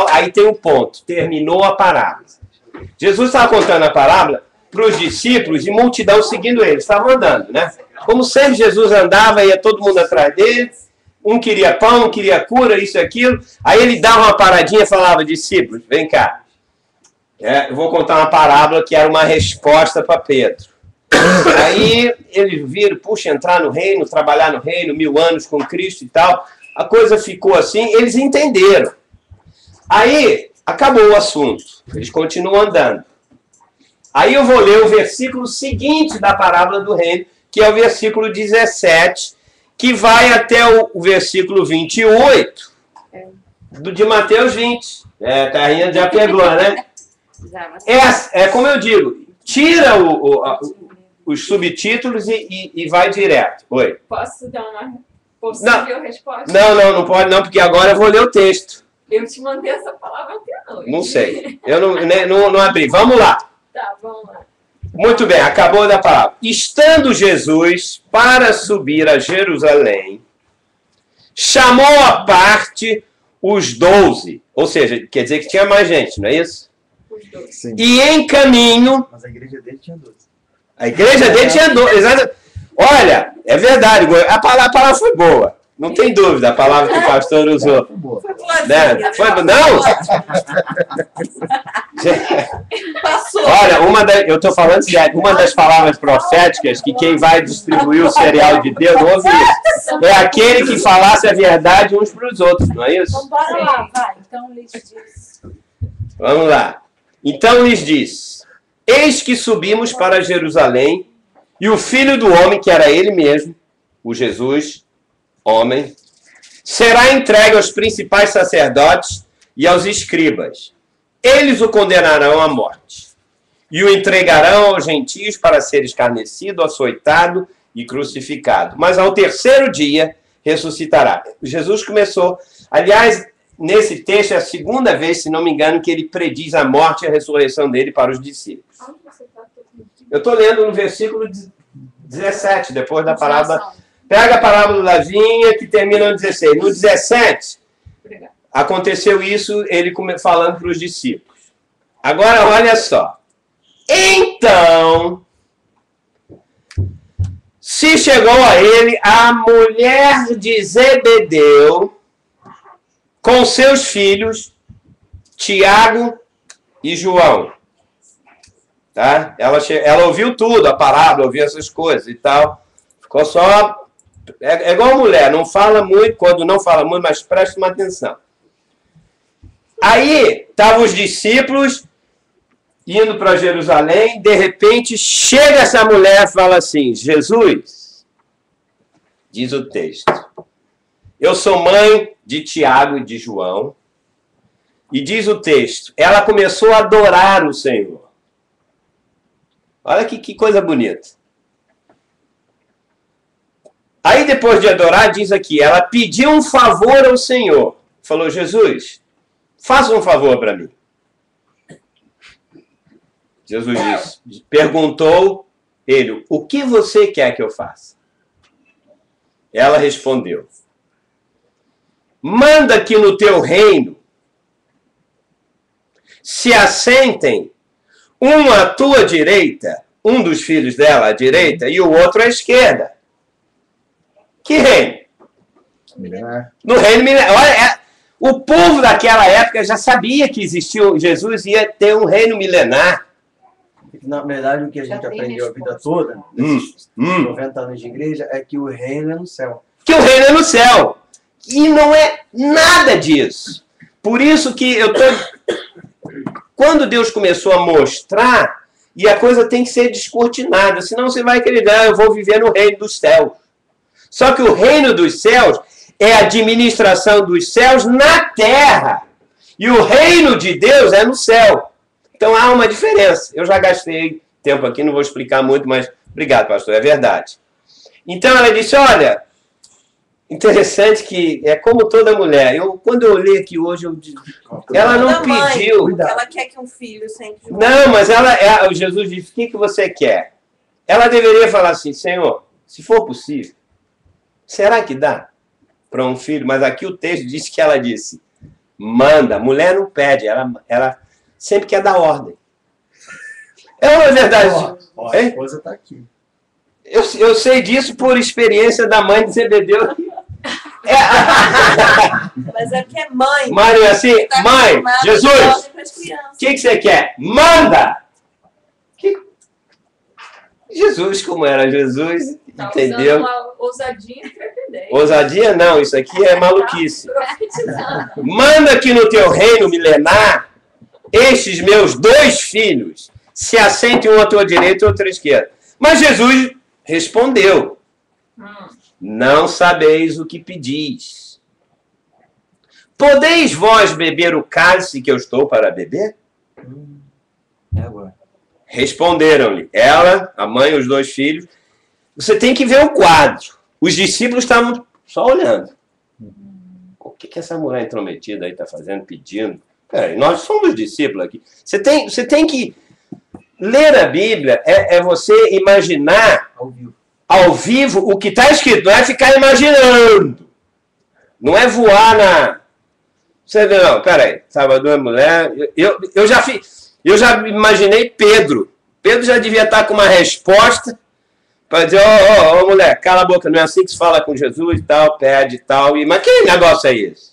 Aí tem um ponto. Terminou a parábola. Jesus estava contando a parábola para os discípulos e multidão seguindo ele. Estavam andando, né? Como sempre, Jesus andava, ia todo mundo atrás dele. Um queria pão, um queria cura, isso e aquilo. Aí ele dava uma paradinha e falava, discípulos, vem cá. Eu vou contar uma parábola que era uma resposta para Pedro. Aí eles viram, puxa, entrar no reino, trabalhar no reino, 1000 anos com Cristo e tal. A coisa ficou assim, eles entenderam. Aí, acabou o assunto. Eles continuam andando. Aí eu vou ler o versículo seguinte da parábola do reino, que é o versículo 17, que vai até o versículo 28 de Mateus 20. Carrinha já pegou, né? É como eu digo, tira os subtítulos e vai direto. Oi. Posso dar uma possível resposta? Não pode não, porque agora eu vou ler o texto. Eu te mandei essa palavra ontem à noite. Não sei. Eu não abri. Vamos lá. Tá, vamos lá. Muito bem, acabou da palavra. Estando Jesus para subir a Jerusalém, chamou à parte os 12. Ou seja, quer dizer que tinha mais gente, não é isso? Os 12. Sim. E em caminho... Mas a igreja dele tinha 12. A igreja dele tinha 12. Exato. Olha, é verdade, a palavra foi boa. Não tem dúvida, a palavra que o pastor usou. Boa. Né? Não? Passou. Olha, eu estou falando sério, uma das palavras proféticas que quem vai distribuir o cereal de Deus, ouve isso, é aquele que falasse a verdade uns para os outros, não é isso? Então bora lá, vai. Então lhes diz. Vamos lá. Então lhes disse, eis que subimos para Jerusalém, e o Filho do Homem, que era ele mesmo, o Jesus, homem, será entregue aos principais sacerdotes e aos escribas. Eles o condenarão à morte e o entregarão aos gentios para ser escarnecido, açoitado e crucificado. Mas ao terceiro dia ressuscitará. Jesus começou... Aliás, nesse texto é a segunda vez, se não me engano, que ele prediz a morte e a ressurreição dele para os discípulos. Onde você está? Eu estou lendo no versículo 17, depois da parábola... Pega a parábola da vinha, que termina no 16. No 17, aconteceu isso, ele falando para os discípulos. Agora, olha só. Então, se chegou a ele a mulher de Zebedeu, com seus filhos, Tiago e João. Tá? Ela ouviu tudo, a parábola, ouviu essas coisas e tal. Ficou só... É igual a mulher, não fala muito, quando não fala muito, mas presta uma atenção. Aí, estavam os discípulos indo para Jerusalém, de repente, chega essa mulher e fala assim, Jesus, diz o texto, eu sou mãe de Tiago e de João, e diz o texto, ela começou a adorar o Senhor. Olha que coisa bonita. Aí, depois de adorar, diz aqui, ela pediu um favor ao Senhor. Falou, Jesus, faça um favor para mim. Jesus disse, perguntou ele, o que você quer que eu faça? Ela respondeu, manda que no teu reino se assentem um à tua direita, um dos filhos dela à direita e o outro à esquerda. Que reino? Milenar. No reino milenar. Olha, o povo daquela época já sabia que existia, Jesus ia ter um reino milenar. Na verdade, o que a gente aprendeu a vida toda, nesses 90 anos de igreja, é que o reino é no céu. Que o reino é no céu. E não é nada disso. Por isso que eu tô... Quando Deus começou a mostrar, e a coisa tem que ser descortinada, senão você vai acreditar, eu vou viver no reino dos céus. Só que o reino dos céus é a administração dos céus na terra. E o reino de Deus é no céu. Então há uma diferença. Eu já gastei tempo aqui, não vou explicar muito, mas obrigado, pastor, é verdade. Então ela disse, olha, interessante que é como toda mulher. Quando eu olhei aqui hoje, ela não pediu... Ela quer que um filho sempre... Não, mas Jesus disse, o que você quer? Ela deveria falar assim, Senhor, se for possível, Será que dá para um filho? Mas aqui o texto diz que ela disse, manda. Mulher não pede, ela sempre quer dar ordem. É uma verdade. Ó, a esposa está aqui. Eu sei disso por experiência da mãe de Zebedeu. Mas é que é mãe. Mário é assim, Tá mãe, acostumada Jesus, a dar ordem pras crianças. o que você quer? Manda! Jesus, como era Jesus, Tá entendeu? usando uma ousadia e intrepidez. Ousadia não, isso aqui é maluquice. Tá profetizando. Manda que no teu reino milenar, estes meus 2 filhos se assentem um à tua direita e outro à tua esquerda. Mas Jesus respondeu, não sabeis o que pedis. Podeis vós beber o cálice que eu estou para beber? É agora. Responderam-lhe, ela, a mãe e os 2 filhos. Você tem que ver o quadro. Os discípulos estavam só olhando. O que essa mulher intrometida aí está fazendo, pedindo? Peraí, nós somos discípulos aqui. Você tem que ler a Bíblia, é você imaginar ao vivo o que está escrito. Não é ficar imaginando. Não é voar na... Você vê, não, peraí, Salvador é mulher. Eu já imaginei Pedro. Pedro já devia estar com uma resposta para dizer, ô, mulher, cala a boca, não é assim que se fala com Jesus e tal, pede e tal. Mas que negócio é esse?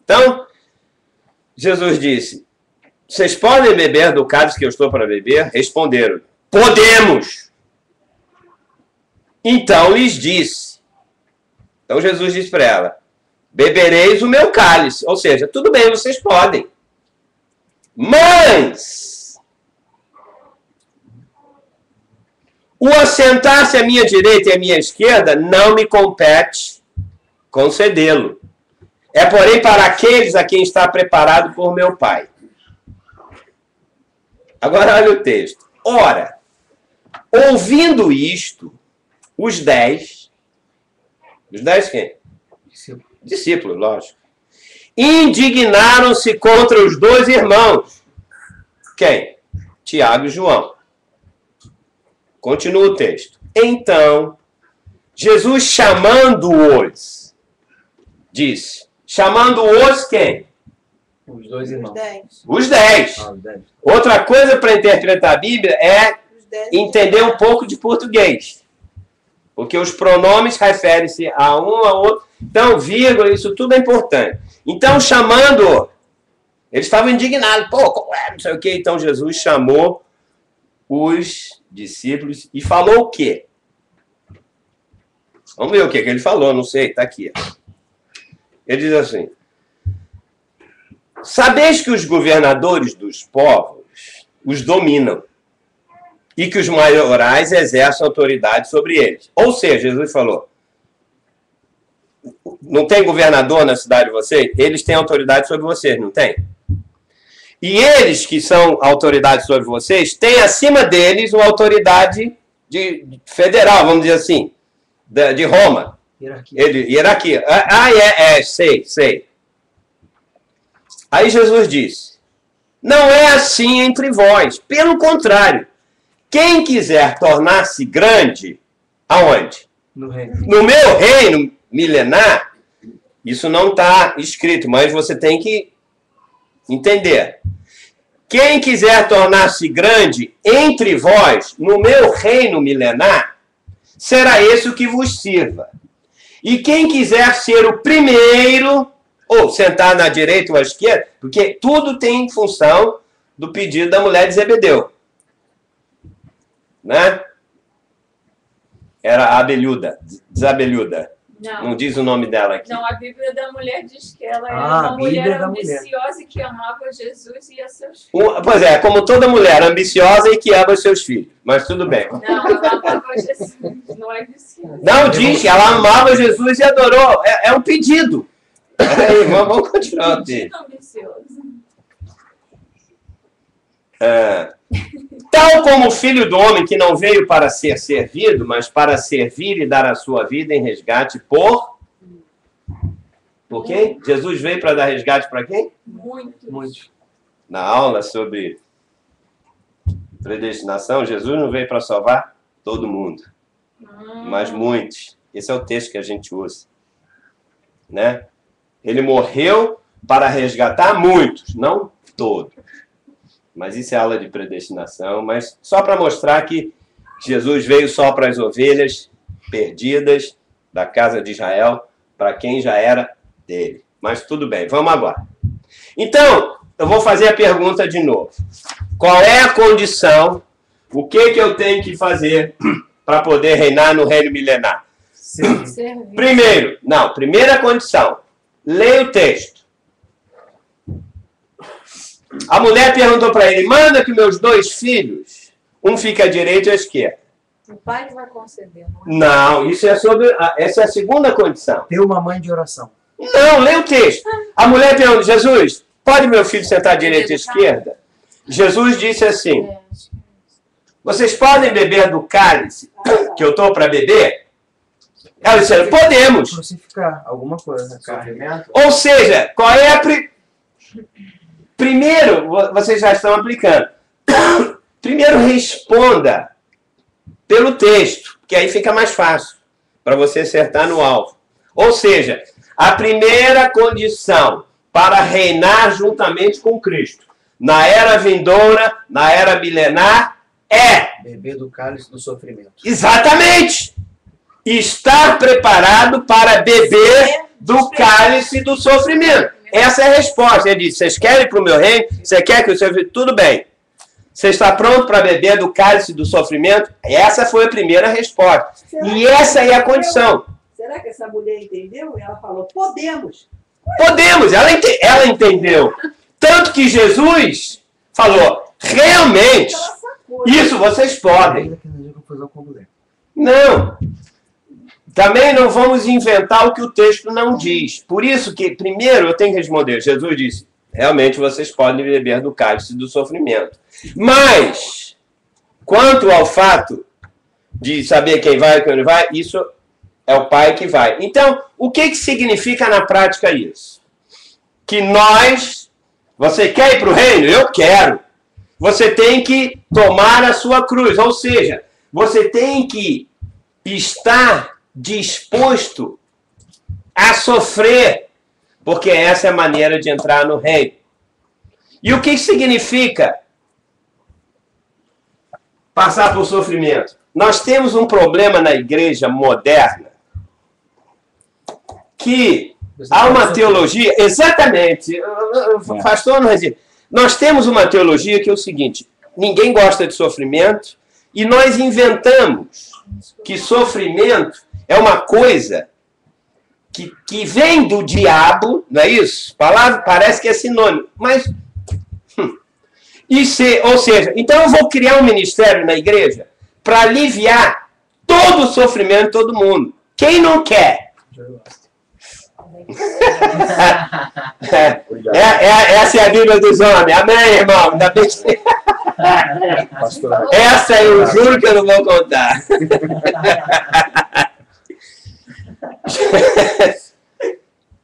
Então, Jesus disse, vocês podem beber do cálice que eu estou para beber? Responderam, podemos. Então lhes disse. Então Jesus disse para ela, bebereis o meu cálice. Ou seja, tudo bem, vocês podem. Mas o assentar-se à minha direita e à minha esquerda não me compete concedê-lo. É, porém, para aqueles a quem está preparado por meu Pai. Agora, olha o texto. Ora, ouvindo isto, os 10 quem? Discípulos, lógico. Indignaram-se contra os 2 irmãos. Quem? Tiago e João. Continua o texto. Então, Jesus chamando-os, disse, chamando-os quem? Os 2 irmãos. Os 10. Ah, os 10. Outra coisa para interpretar a Bíblia é entender um pouco de português. Porque os pronomes referem-se a um, a outro. Então, vírgula, isso tudo é importante. Então, chamando, eles estavam indignados. Pô, qual é? Não sei o quê. Então, Jesus chamou os discípulos e falou o quê? Vamos ver o que ele falou, não sei, está aqui. Ele diz assim, sabeis que os governadores dos povos os dominam e que os maiorais exercem autoridade sobre eles. Ou seja, Jesus falou, não tem governador na cidade de vocês? Eles têm autoridade sobre vocês, não tem? E eles que são autoridade sobre vocês, têm acima deles uma autoridade federal, vamos dizer assim, de Roma. Hierarquia. Sei. Aí Jesus disse, não é assim entre vós, pelo contrário, quem quiser tornar-se grande, aonde? No reino. No meu reino milenar, isso não está escrito, mas você tem que entender. Quem quiser tornar-se grande entre vós, no meu reino milenar, será esse o que vos sirva. E quem quiser ser o primeiro, ou sentar na direita ou à esquerda, porque tudo tem em função do pedido da mulher de Zebedeu. Né? Era a Abelhuda, Desabelhuda. Não diz o nome dela aqui. Não, a Bíblia da mulher diz que ela era Ah, uma mulher Bíblia da ambiciosa e que amava Jesus e a seus filhos. Pois é, como toda mulher ambiciosa e que ama os seus filhos. Mas tudo bem. Não, ela amava Jesus, não é ambiciosa. Não, diz que ela amava Jesus e adorou. É um pedido. Aí, vamos continuar. Pedido ambicioso. Tal como o Filho do Homem, que não veio para ser servido, mas para servir e dar a sua vida em resgate por quem? Jesus veio para dar resgate para quem? Muitos. Na aula sobre predestinação, Jesus não veio para salvar todo mundo, mas muitos. Esse é o texto que a gente usa. Né? Ele morreu para resgatar muitos, não todos. Mas isso é aula de predestinação, mas só para mostrar que Jesus veio só para as ovelhas perdidas da casa de Israel, para quem já era dele. Mas tudo bem, vamos agora. Então, eu vou fazer a pergunta de novo. Qual é a condição, o que eu tenho que fazer para poder reinar no reino milenar? Primeira condição, leia o texto. A mulher perguntou para ele, manda que meus 2 filhos, um fica à direita e à esquerda. O pai que vai conceder, não é? Não, isso é essa é a segunda condição. Ter uma mãe de oração. Não, leia o texto. A mulher perguntou, Jesus, pode meu filho sentar à direita e à esquerda? Jesus disse assim, vocês podem beber do cálice que eu estou para beber? Ela disse, podemos. Crucificar alguma coisa, carne. Ou seja, qual é a... Primeiro, vocês já estão aplicando. Primeiro, responda pelo texto, que aí fica mais fácil para você acertar no alvo. Ou seja, a primeira condição para reinar juntamente com Cristo, na era vindoura, na era milenar, é... beber do cálice do sofrimento. Exatamente! Estar preparado para beber do cálice do sofrimento. Essa é a resposta. Ele disse, vocês querem ir para o meu reino? Você quer que o seu filho... Tudo bem. Você está pronto para beber do cálice do sofrimento? Essa foi a primeira resposta. E essa é a condição. Será que essa mulher entendeu? E ela falou, podemos. Podemos. Ela entendeu. Tanto que Jesus falou, realmente, isso vocês podem. Não. Também não vamos inventar o que o texto não diz. Por isso que, primeiro, eu tenho que responder. Jesus disse, realmente vocês podem beber do cálice do sofrimento. Mas, quanto ao fato de saber quem vai e quem não vai, isso é o Pai que vai. Então, o que significa na prática isso? Que você quer ir para o reino? Eu quero. Você tem que tomar a sua cruz. Ou seja, você tem que estar disposto a sofrer, porque essa é a maneira de entrar no reino. E o que significa passar por sofrimento? Nós temos um problema na igreja moderna, que há uma teologia, exatamente, pastor não resiste. Nós temos uma teologia que é o seguinte, ninguém gosta de sofrimento, e nós inventamos que sofrimento é uma coisa que vem do diabo, não é isso? A palavra parece que é sinônimo, mas... ou seja, então eu vou criar um ministério na igreja para aliviar todo o sofrimento de todo mundo. Quem não quer? Essa é a Bíblia dos homens. Amém, irmão? Ainda bem que... Essa eu juro que eu não vou contar.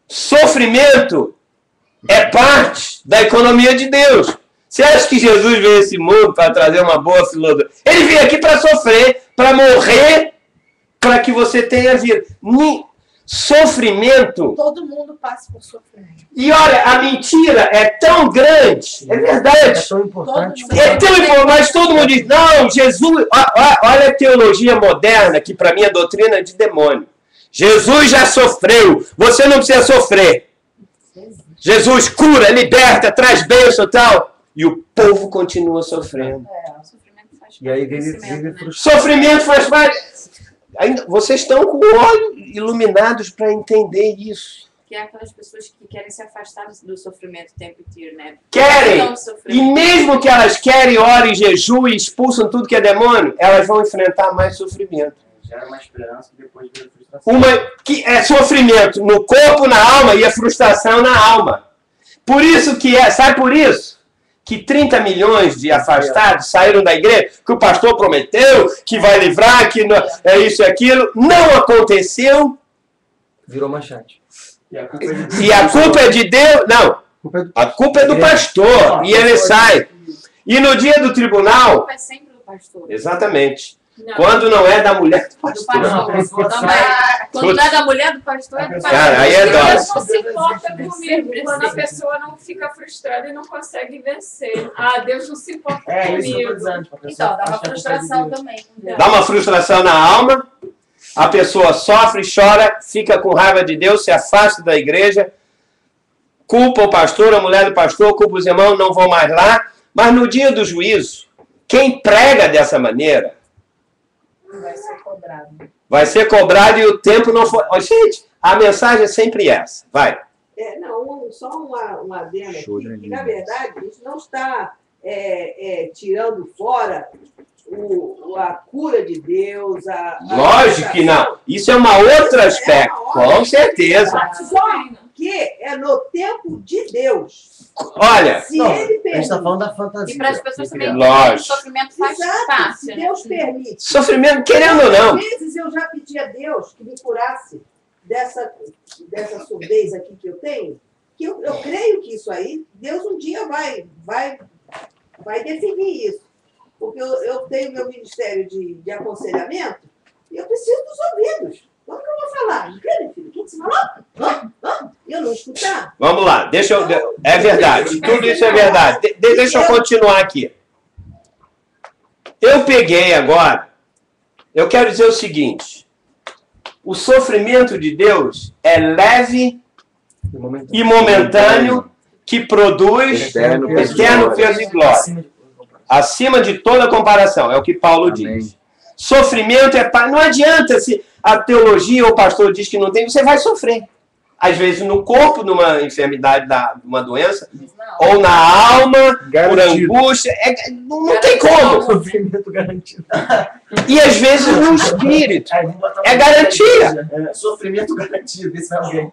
Sofrimento é parte da economia de Deus. Você acha que Jesus veio a esse mundo para trazer uma boa filosofia? Ele veio aqui para sofrer, para morrer, para que você tenha vida. Sofrimento. Todo mundo passa por sofrimento. E olha, a mentira é tão grande, é verdade. É tão importante. É tão importante, mas todo mundo diz, não, Jesus... Olha a teologia moderna, que para mim é doutrina de demônio. Jesus já sofreu, você não precisa sofrer. Jesus cura, liberta, traz bênção e tal. E o povo continua sofrendo. O sofrimento faz parte. E aí do crescimento, né? Sofrimento faz parte. Vocês estão com o olho iluminados para entender isso. Que é aquelas pessoas que querem se afastar do sofrimento o tempo inteiro, né? Querem! E mesmo que elas querem, orem, jejuem, expulsam tudo que é demônio, elas vão enfrentar mais sofrimento. Gera uma esperança que depois vira frustração. Que é sofrimento no corpo, na alma, e a frustração na alma. Por isso que sabe por isso? Que 30 milhões de afastados saíram da igreja, que o pastor prometeu, que vai livrar, que não, é isso e aquilo. Não aconteceu. Virou manchete. E a culpa é de Deus. E a culpa é de Deus? Não. A culpa é do pastor. E ele sai. E no dia do A tribunal... culpa é sempre do pastor. Exatamente. Não. Quando não é da mulher do Do pastor. pastor. Também. Quando não é da mulher do pastor, é do pastor. Cara, aí é dose. Deus não se importa comigo quando a pessoa não fica frustrada e não consegue vencer. Ah, Deus não se importa É isso que eu tô comigo. dizendo. Tipo, a pessoa Então, dá uma acha que é frustração culpa de também. Dá uma frustração na alma, a pessoa sofre, chora, fica com raiva de Deus, se afasta da igreja, culpa o pastor, a mulher do pastor, culpa os irmãos, não vão mais lá. Mas no dia do juízo, quem prega dessa maneira Vai ser cobrado. vai ser cobrado e o tempo não foi. Ó, gente, a mensagem é sempre essa. Vai. Só uma adenda Show aqui, de que na verdade isso não está tirando fora a cura de Deus. Lógico que não. Isso é uma outra aspecto, com certeza. Só que é no tempo de Deus. Olha, Se Não, ele a gente permite. está falando da fantasia. E para as pessoas também Lógico. entenderem que o sofrimento faz Exato, parte. se Né? Deus permite. sofrimento, querendo ou não. Às vezes eu já pedi a Deus que me curasse dessa surdez aqui que eu tenho, que eu creio que isso aí, Deus um dia vai definir isso. Porque eu tenho meu ministério de aconselhamento e eu preciso dos ouvidos. Como que eu vou falar? O que você falou? Eu não escutar? Vamos lá, é verdade, tudo isso é verdade. Deixa eu continuar aqui. Eu peguei agora, eu quero dizer o seguinte, o sofrimento de Deus é leve e momentâneo, que produz Eterno eterno peso e glória, acima de toda comparação, é o que Paulo diz. Sofrimento não adianta se a teologia ou o pastor diz que não tem, você vai sofrer. Às vezes no corpo, numa enfermidade, uma doença, ou na alma, Garantido. por angústia, não tem como. Sofrimento garantido. E às vezes no espírito, Aí, vamos botar é garantia. Sofrimento garantido, esse é alguém.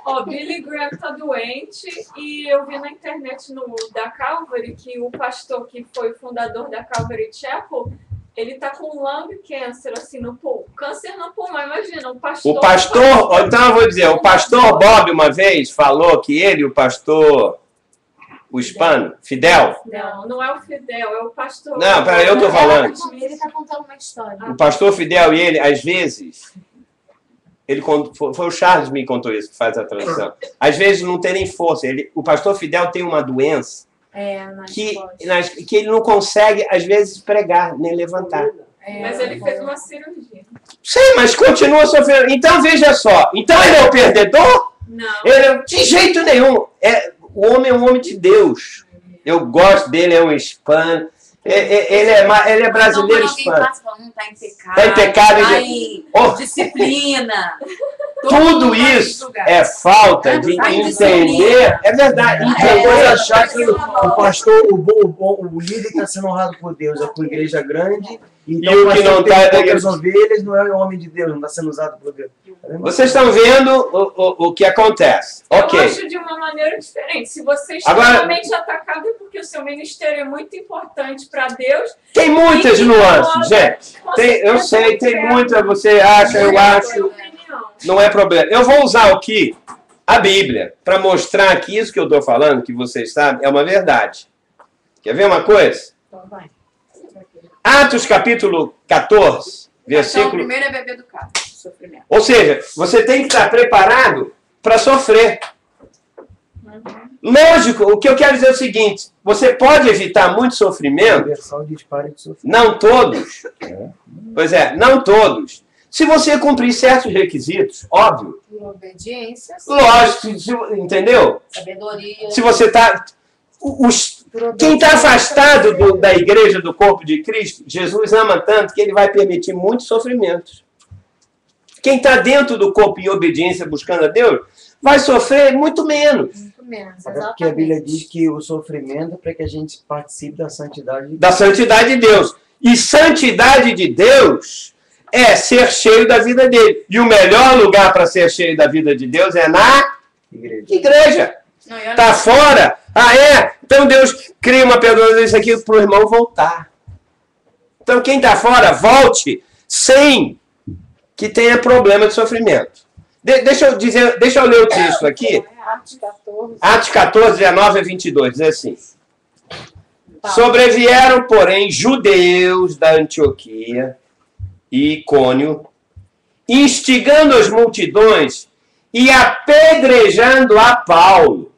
Ó, Billy Graham tá doente e eu vi na internet da Calvary que o pastor que foi fundador da Calvary Chapel, ele tá com lung cancer, assim, no pulmão. Câncer no pulmão, imagina, um pastor... O pastor, então eu vou dizer, o pastor Bob uma vez falou que ele, o pastor, o hispano, Fidel... Não é o Fidel, é o pastor... Não, peraí, eu tô falando. Ele tá contando uma história. O pastor Fidel e ele, às vezes, foi o Charles que me contou isso, que faz a tradução. Às vezes não tem nem força. O pastor Fidel tem uma doença que ele não consegue, às vezes, pregar, nem levantar. Mas ele fez uma cirurgia. Sim, mas continua sofrendo. Então, veja só. Então, ele é o perdedor? Não. De jeito nenhum. O homem é um homem de Deus. Eu gosto dele, é um hispano. Ele é brasileiro hispano. Está em pecado. Está em pecado. Está em disciplina. Tudo isso é falta de entender. É verdade. Depois achar que o pastor, o líder está sendo honrado por Deus, é com a igreja grande. Então, E o que não está é as ovelhas, não é o homem de Deus, não está sendo usado por Deus. Vocês estão vendo o que acontece. Ok. Eu acho de uma maneira diferente. Se você é Agora- extremamente atacado é porque o seu ministério é muito importante para Deus. Tem muitas E nuances, gente. com Eu certeza sei, tem qualquer muita. Você acha, eu acho. opinião. Não é problema. Eu vou usar aqui a Bíblia para mostrar que isso que eu estou falando, que vocês sabem, é uma verdade. Quer ver uma coisa? Então vai. Atos capítulo 14, Então, o versículo... primeiro é beber do cálice, do sofrimento. Ou seja, você tem que estar preparado para sofrer. Lógico, o que eu quero dizer é o seguinte, você pode evitar muito sofrimento, Versão dispara de sofrer. não todos. Pois é, não todos. Se você cumprir certos requisitos, óbvio. Por obediência, Lógico, entendeu? sabedoria. Se você está... Quem está afastado da igreja, do corpo de Cristo, Jesus ama tanto que ele vai permitir muitos sofrimentos. Quem está dentro do corpo em obediência, buscando a Deus, vai sofrer muito menos. Muito menos, Até porque a Bíblia diz que o sofrimento é para que a gente participe da santidade. Da santidade de Deus. E santidade de Deus é ser cheio da vida dele. E o melhor lugar para ser cheio da vida de Deus é na igreja. Não, e olha Está só, fora. Ah, é? Então Deus cria uma perdoação isso aqui para o irmão voltar. Então quem está fora, volte sem que tenha problema de sofrimento. Deixa eu ler o texto aqui. Atos 14. Atos 14, 19 a 22, diz assim. Sobrevieram, porém, judeus da Antioquia e Icônio, instigando as multidões e apedrejando a Paulo.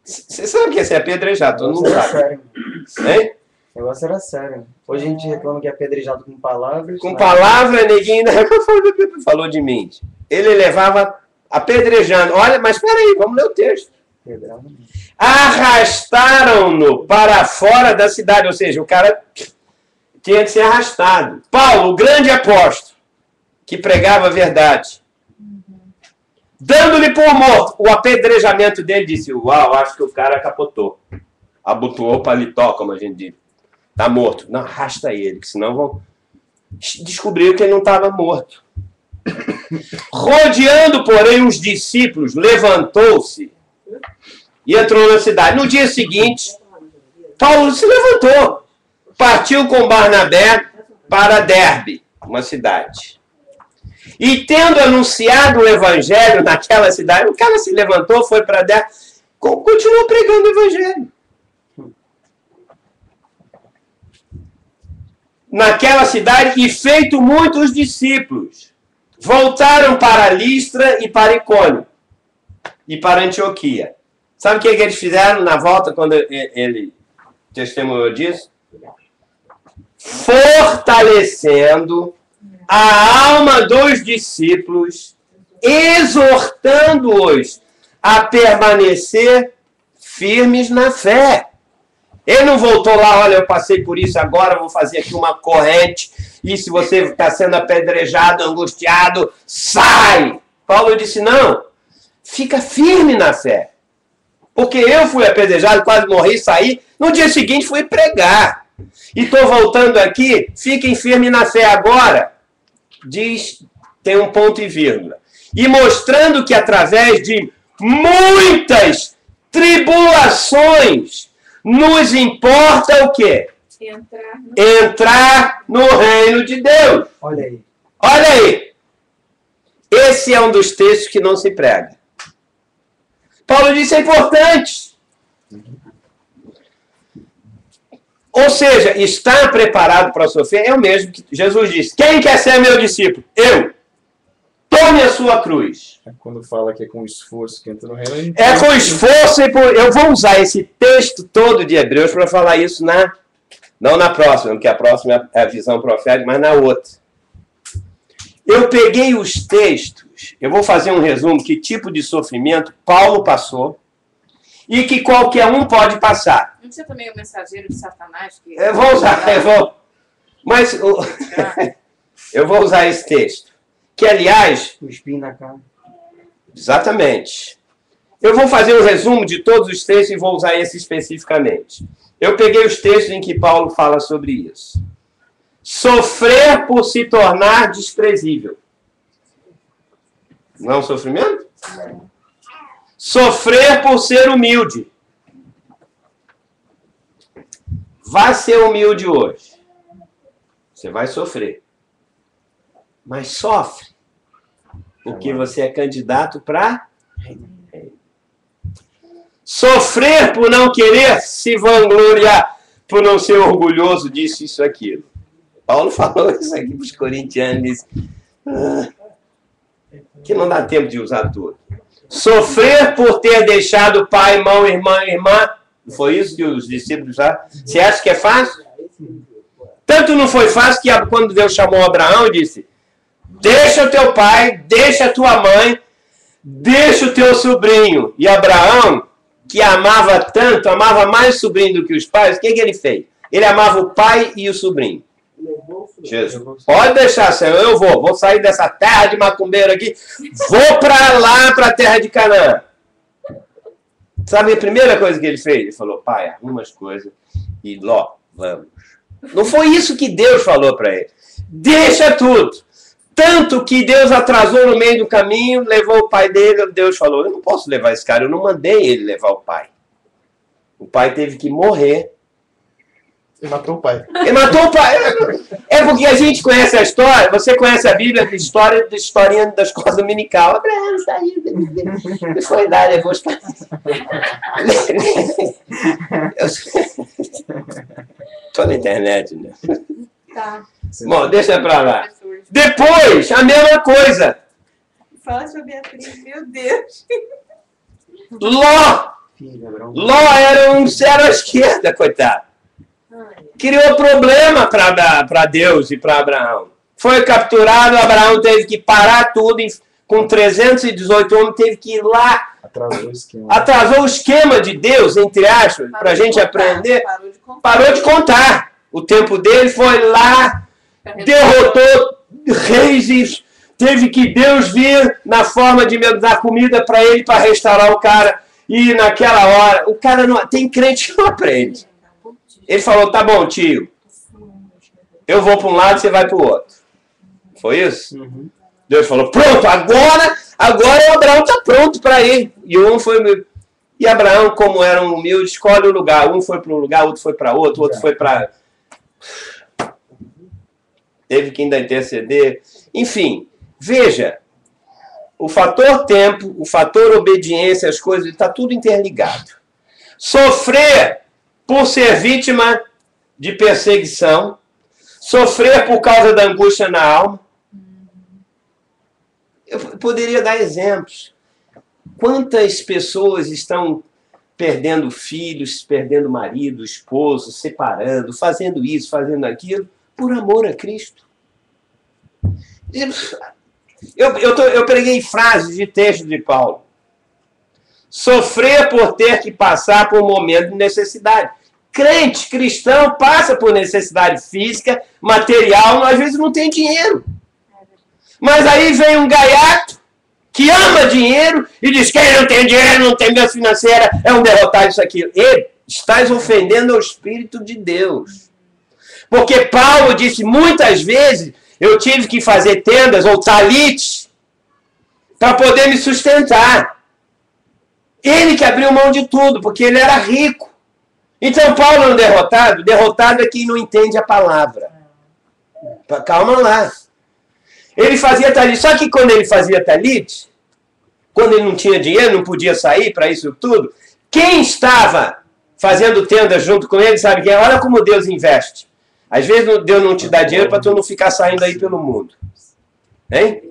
Você sabe que ia ser apedrejado, todo mundo sabe. Sério. Hein? O negócio era sério. Hoje a gente reclama que é apedrejado com palavras. Com palavra, neguinho falou de mim. Ele levava apedrejando. Olha, mas peraí, vamos ler o texto. Arrastaram-no para fora da cidade, ou seja, o cara tinha que ser arrastado. Paulo, o grande apóstolo, que pregava a verdade, dando-lhe por morto, o apedrejamento dele, disse, uau, acho que o cara capotou. Abotoou o paletó, como a gente diz. Tá morto. Não, arrasta ele, que senão vão descobrir que ele não estava morto. Rodeando, porém, os discípulos, levantou-se e entrou na cidade. No dia seguinte, Paulo se levantou, partiu com Barnabé para Derbe, uma cidade. E tendo anunciado o evangelho naquela cidade, o cara se levantou, foi para Derbe, continuou pregando o evangelho. Naquela cidade, e feito muitos discípulos, voltaram para Listra e para Icônio e para Antioquia. Sabe o que eles fizeram na volta quando ele testemunhou disso? Fortalecendo a alma dos discípulos, exortando-os a permanecer firmes na fé. Ele não voltou lá, olha, eu passei por isso agora, vou fazer aqui uma corrente, e se você está sendo apedrejado, angustiado, sai! Paulo disse, não, fica firme na fé. Porque eu fui apedrejado, quase morri, saí, no dia seguinte fui pregar. E estou voltando aqui, fiquem firmes na fé agora. Diz, tem um ponto e vírgula. E mostrando que através de muitas tribulações, nos importa o quê? Entrar no reino de Deus. Olha aí. Olha aí. Esse é um dos textos que não se prega. Paulo disse, é importante. Ou seja, estar preparado para sofrer é o mesmo que Jesus disse. Quem quer ser meu discípulo? Eu. Tome a sua cruz. Quando fala que é com esforço que entra no reino... É com esforço e eu vou usar esse texto todo de Hebreus para falar isso não na próxima, porque a próxima é a visão profética, mas na outra. Eu peguei os textos, eu vou fazer um resumo que tipo de sofrimento Paulo passou e que qualquer um pode passar. Não tinha também o mensageiro de Satanás? Que... Eu vou usar, mas eu vou usar esse texto. Que, aliás... O espinho na cara. Exatamente. Eu vou fazer um resumo de todos os textos e vou usar esse especificamente. Eu peguei os textos em que Paulo fala sobre isso. Sofrer por se tornar desprezível. Não é um sofrimento? Sofrer por ser humilde. Vá ser humilde hoje. Você vai sofrer. Mas sofre, porque você é candidato para... Sofrer por não querer se vangloriar, por não ser orgulhoso disso, isso, aquilo. Paulo falou isso aqui para os corintianos, que não dá tempo de usar tudo. Sofrer por ter deixado pai, irmão, irmã. Não foi isso que os discípulos falaram? Você acha que é fácil? Tanto não foi fácil que quando Deus chamou Abraão, disse... Deixa o teu pai, deixa a tua mãe, deixa o teu sobrinho. E Abraão, que amava tanto, amava mais o sobrinho do que os pais, o que ele fez? Ele amava o pai e o sobrinho. Jesus, pode deixar, Senhor, eu vou sair dessa terra de macumbeiro aqui, vou para lá, para a terra de Canaã. Sabe a primeira coisa que ele fez? Ele falou, pai, arruma as coisas e Ló, vamos. Não foi isso que Deus falou para ele. Deixa tudo. Tanto que Deus atrasou no meio do caminho, levou o pai dele, Deus falou, eu não posso levar esse cara, eu não mandei ele levar o pai. O pai teve que morrer. Ele matou o pai. Ele matou o pai. É porque Porque a gente conhece a história, você conhece a Bíblia, a história da historinha da escola dominical. Abraão saiu, foi lá, levou os caras. Tô na internet, né? Tá. Bom, deixa pra lá. Depois, a mesma coisa. Fala sobre a Beatriz, meu Deus. Ló! Ló era um zero à esquerda, coitado. Criou problema para Deus e para Abraão. Foi capturado, Abraão teve que parar tudo, com 318 homens, teve que ir lá. Atrasou o esquema. Atrasou o esquema de Deus, entre aspas, para a gente aprender. Parou de contar. O tempo dele foi lá, derrotou reis e teve que Deus vir na forma de dar comida para ele, para restaurar o cara. E naquela hora, o cara não tem crente que não aprende. Ele falou, tá bom, tio, eu vou para um lado, você vai para o outro. Foi isso? Uhum. Deus falou, pronto, agora o Abraão está pronto para ir. E Abraão, como era um humilde, escolhe o lugar. Um foi para um lugar, outro foi para outro, outro foi para... Teve que ainda interceder. Enfim, veja, o fator tempo, o fator obediência, as coisas, está tudo interligado. Sofrer por ser vítima de perseguição, sofrer por causa da angústia na alma. Eu poderia dar exemplos. Quantas pessoas estão perdendo filhos, perdendo marido, esposo, separando, fazendo isso, fazendo aquilo, por amor a Cristo? Eu preguei frases de texto de Paulo. Sofrer por ter que passar por um momento de necessidade. Crente, cristão, passa por necessidade física, material, às vezes não tem dinheiro. Mas aí vem um gaiato que ama dinheiro e diz que ele não tem dinheiro, não tem bênção financeira, é um derrotado isso aqui. E estás ofendendo ao Espírito de Deus. Porque Paulo disse muitas vezes, eu tive que fazer tendas ou talites para poder me sustentar. Ele que abriu mão de tudo, porque ele era rico. Então Paulo é um derrotado? Derrotado é quem não entende a palavra. Calma lá. Ele fazia talite, só que quando ele fazia talite, quando ele não tinha dinheiro, não podia sair para isso tudo, quem estava fazendo tenda junto com ele, sabe quem? Olha como Deus investe. Às vezes Deus não te dá dinheiro para tu não ficar saindo aí pelo mundo. Hein?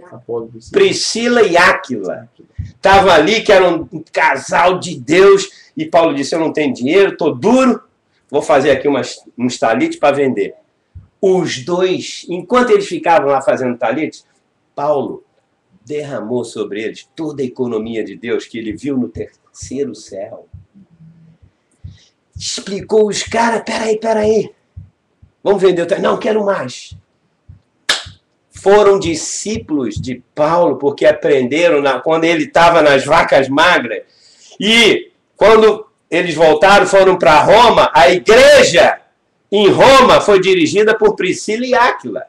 Priscila e Áquila estavam ali, que eram um casal de Deus, e Paulo disse, eu não tenho dinheiro, estou duro, vou fazer aqui uns talites para vender. Os dois, enquanto eles ficavam lá fazendo talites, Paulo derramou sobre eles toda a economia de Deus que ele viu no terceiro céu. Explicou os caras, peraí. Vamos vender o talite? Não, quero mais. Foram discípulos de Paulo, porque aprenderam quando ele estava nas vacas magras. E quando eles voltaram, foram para Roma, a igreja em Roma foi dirigida por Priscila e Áquila.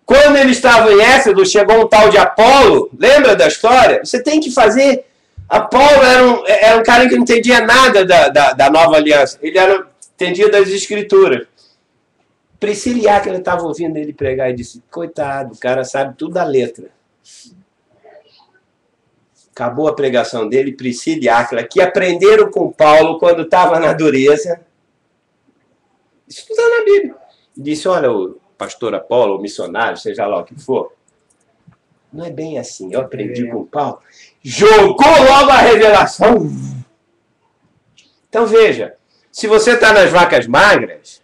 Quando eles estavam em Éfeso, chegou um tal de Apolo, lembra da história? Você tem que fazer... Apolo era um cara que não entendia nada da nova aliança. Ele entendia das escrituras. Priscila e Áquila estavam ouvindo ele pregar e disse, coitado, o cara sabe tudo da letra. Acabou a pregação dele, Priscila e Áquila, que aprenderam com Paulo quando estava na dureza, estudando a Bíblia. E disse, olha, o pastor Apolo, o missionário, seja lá o que for, não é bem assim, eu aprendi com Paulo. Jogou logo a revelação. Então veja, se você está nas vacas magras,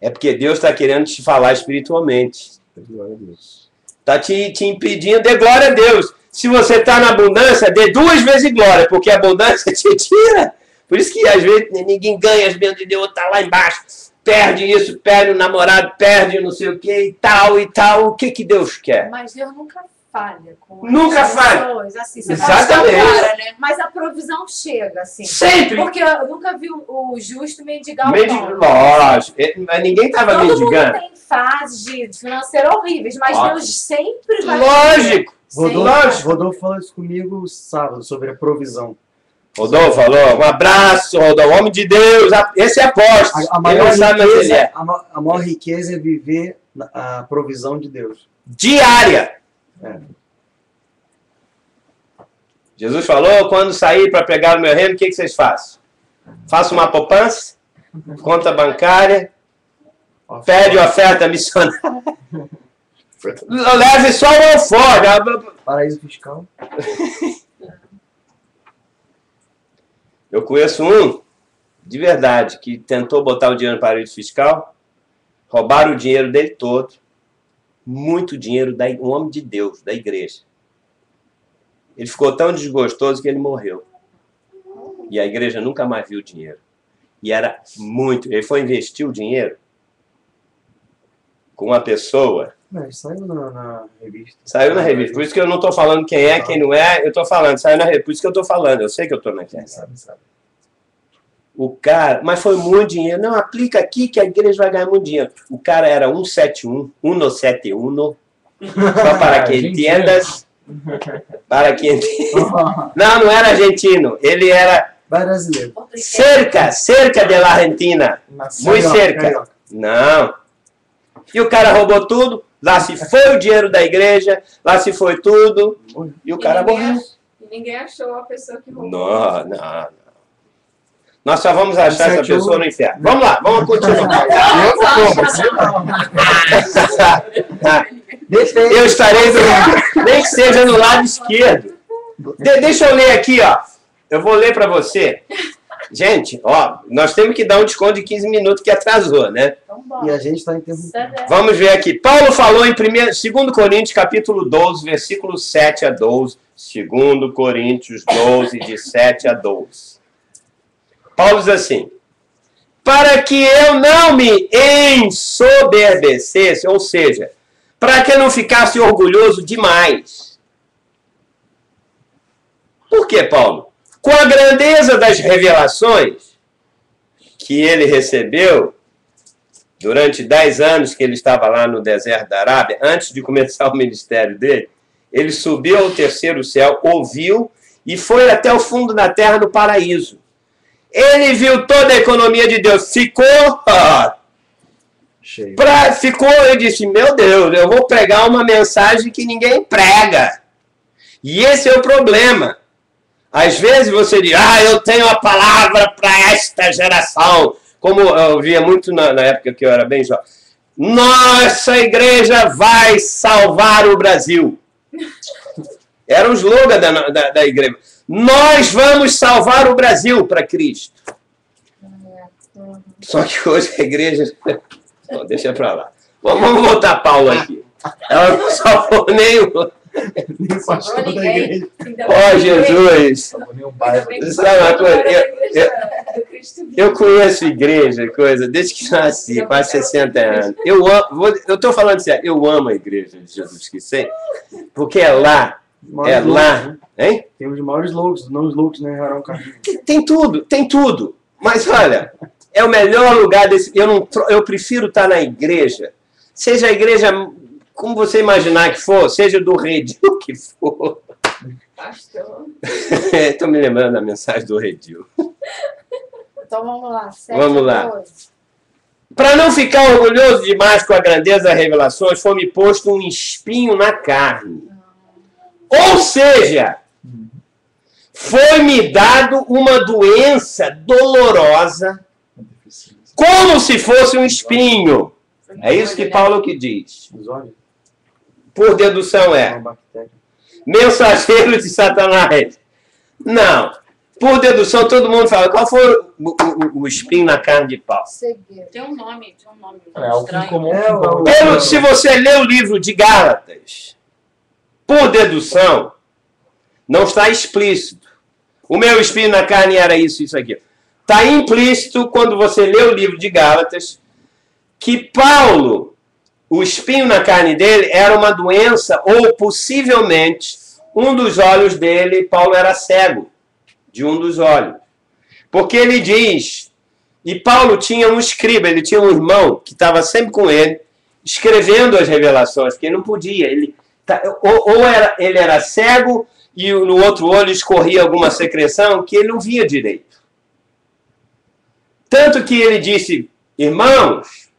é porque Deus está querendo te falar espiritualmente. Está te impedindo, dê glória a Deus. Se você está na abundância, dê 2 vezes glória, porque a abundância te tira. Por isso que às vezes ninguém ganha as bênçãos de Deus, está lá embaixo. Perde isso, perde o namorado, perde não sei o que e tal e tal. O que Deus quer? Mas Deus nunca falha com nunca falha. Pessoas, assim, você exatamente. Pode estar, né? Mas a provisão chega, assim. Sempre. Porque eu nunca vi o justo mendigar o pão. Lógico. Mas ninguém estava mendigando. Todo mundo tem fases de financeiro horríveis, mas Deus sempre vai... Lógico. Rodolfo falou isso comigo sábado, sobre a provisão. Rodolfo falou, um abraço, Rodolfo, homem de Deus, esse é apóstolo. A maior riqueza é viver a provisão de Deus. Diária. É. Jesus falou, quando sair para pregar no meu reino, o que vocês fazem? Faça uma poupança, conta bancária, pede oferta missionária. Leve só o alforje. Paraíso fiscal. Eu conheço um, de verdade, que tentou botar o dinheiro no paraíso fiscal, roubaram o dinheiro dele todo, muito dinheiro, um homem de Deus, da igreja. Ele ficou tão desgostoso que ele morreu. E a igreja nunca mais viu o dinheiro. E era muito... Ele foi investir o dinheiro com uma pessoa... Saiu na revista. Saiu na revista. Por isso que eu não estou falando quem é, quem não é. Eu estou falando, saiu na revista. Por isso que eu estou falando. Eu sei que eu estou na internet. Sabe. O cara... Mas foi muito dinheiro. Não, aplica aqui que a igreja vai ganhar muito dinheiro. O cara era 171. Só para que entendas... Para que não era argentino, ele era brasileiro. cerca de la Argentina, muito cerca. Não. E o cara roubou tudo, lá se foi o dinheiro da igreja, lá se foi tudo, e o cara morreu. E ninguém achou a pessoa que roubou. Não. Nós só vamos achar essa pessoa no inferno. Vamos lá, vamos continuar. Eu estarei, nem que seja no lado esquerdo. Deixa eu ler aqui, ó. Eu vou ler para você. Gente, ó, nós temos que dar um desconto de 15 minutos que atrasou, né? E a gente está interrompendo. Vamos ver aqui. Paulo falou em 2 Coríntios, capítulo 12, versículos 7 a 12. 2 Coríntios 12, de 7 a 12. Paulo diz assim: para que eu não me ensoberbecesse, ou seja, para que eu não ficasse orgulhoso demais. Por que, Paulo? Com a grandeza das revelações que ele recebeu durante 10 anos que ele estava lá no deserto da Arábia, antes de começar o ministério dele, ele subiu ao terceiro céu, ouviu e foi até o fundo da terra no paraíso. Ele viu toda a economia de Deus, ficou, eu disse, meu Deus, eu vou pregar uma mensagem que ninguém prega. E esse é o problema. Às vezes você diz, eu tenho a palavra para esta geração. Como eu via muito na época que eu era bem jovem. Nossa igreja vai salvar o Brasil. Era o slogan da igreja. Nós vamos salvar o Brasil para Cristo. Só que hoje a igreja... Bom, deixa para lá. Vamos voltar a Paulo aqui. Ela não salvou nem o pastor da igreja. Jesus! Sabe uma coisa? Eu conheço igreja, desde que nasci, quase 60 anos. Eu estou falando sério, eu amo a igreja de Jesus Cristo, porque é lá. Hein? Tem os maiores loucos, não os loucos, né? Tem tudo. Mas olha, é o melhor lugar desse. Eu prefiro estar na igreja. Seja a igreja, como você imaginar que for, seja do Redil que for. Pastor. Estou me lembrando da mensagem do Redil. Então vamos lá. Vamos lá. Para não ficar orgulhoso demais com a grandeza das revelações, foi-me posto um espinho na carne. Ou seja, foi-me dado uma doença dolorosa, como se fosse um espinho. É isso que Paulo que diz. Por dedução mensageiro de Satanás. Não. Por dedução, todo mundo fala. Qual foi o espinho na carne de Paulo? Tem um nome estranho. Se você ler o livro de Gálatas, por dedução, não está explícito. O meu espinho na carne era isso aqui. Está implícito quando você lê o livro de Gálatas que Paulo, o espinho na carne dele era uma doença ou possivelmente um dos olhos dele, Paulo era cego de um dos olhos. Porque ele diz, e Paulo tinha um escriba, ele tinha um irmão que estava sempre com ele, escrevendo as revelações, porque ele não podia, ele era cego e no outro olho escorria alguma secreção que ele não via direito. Tanto que ele disse, irmãos,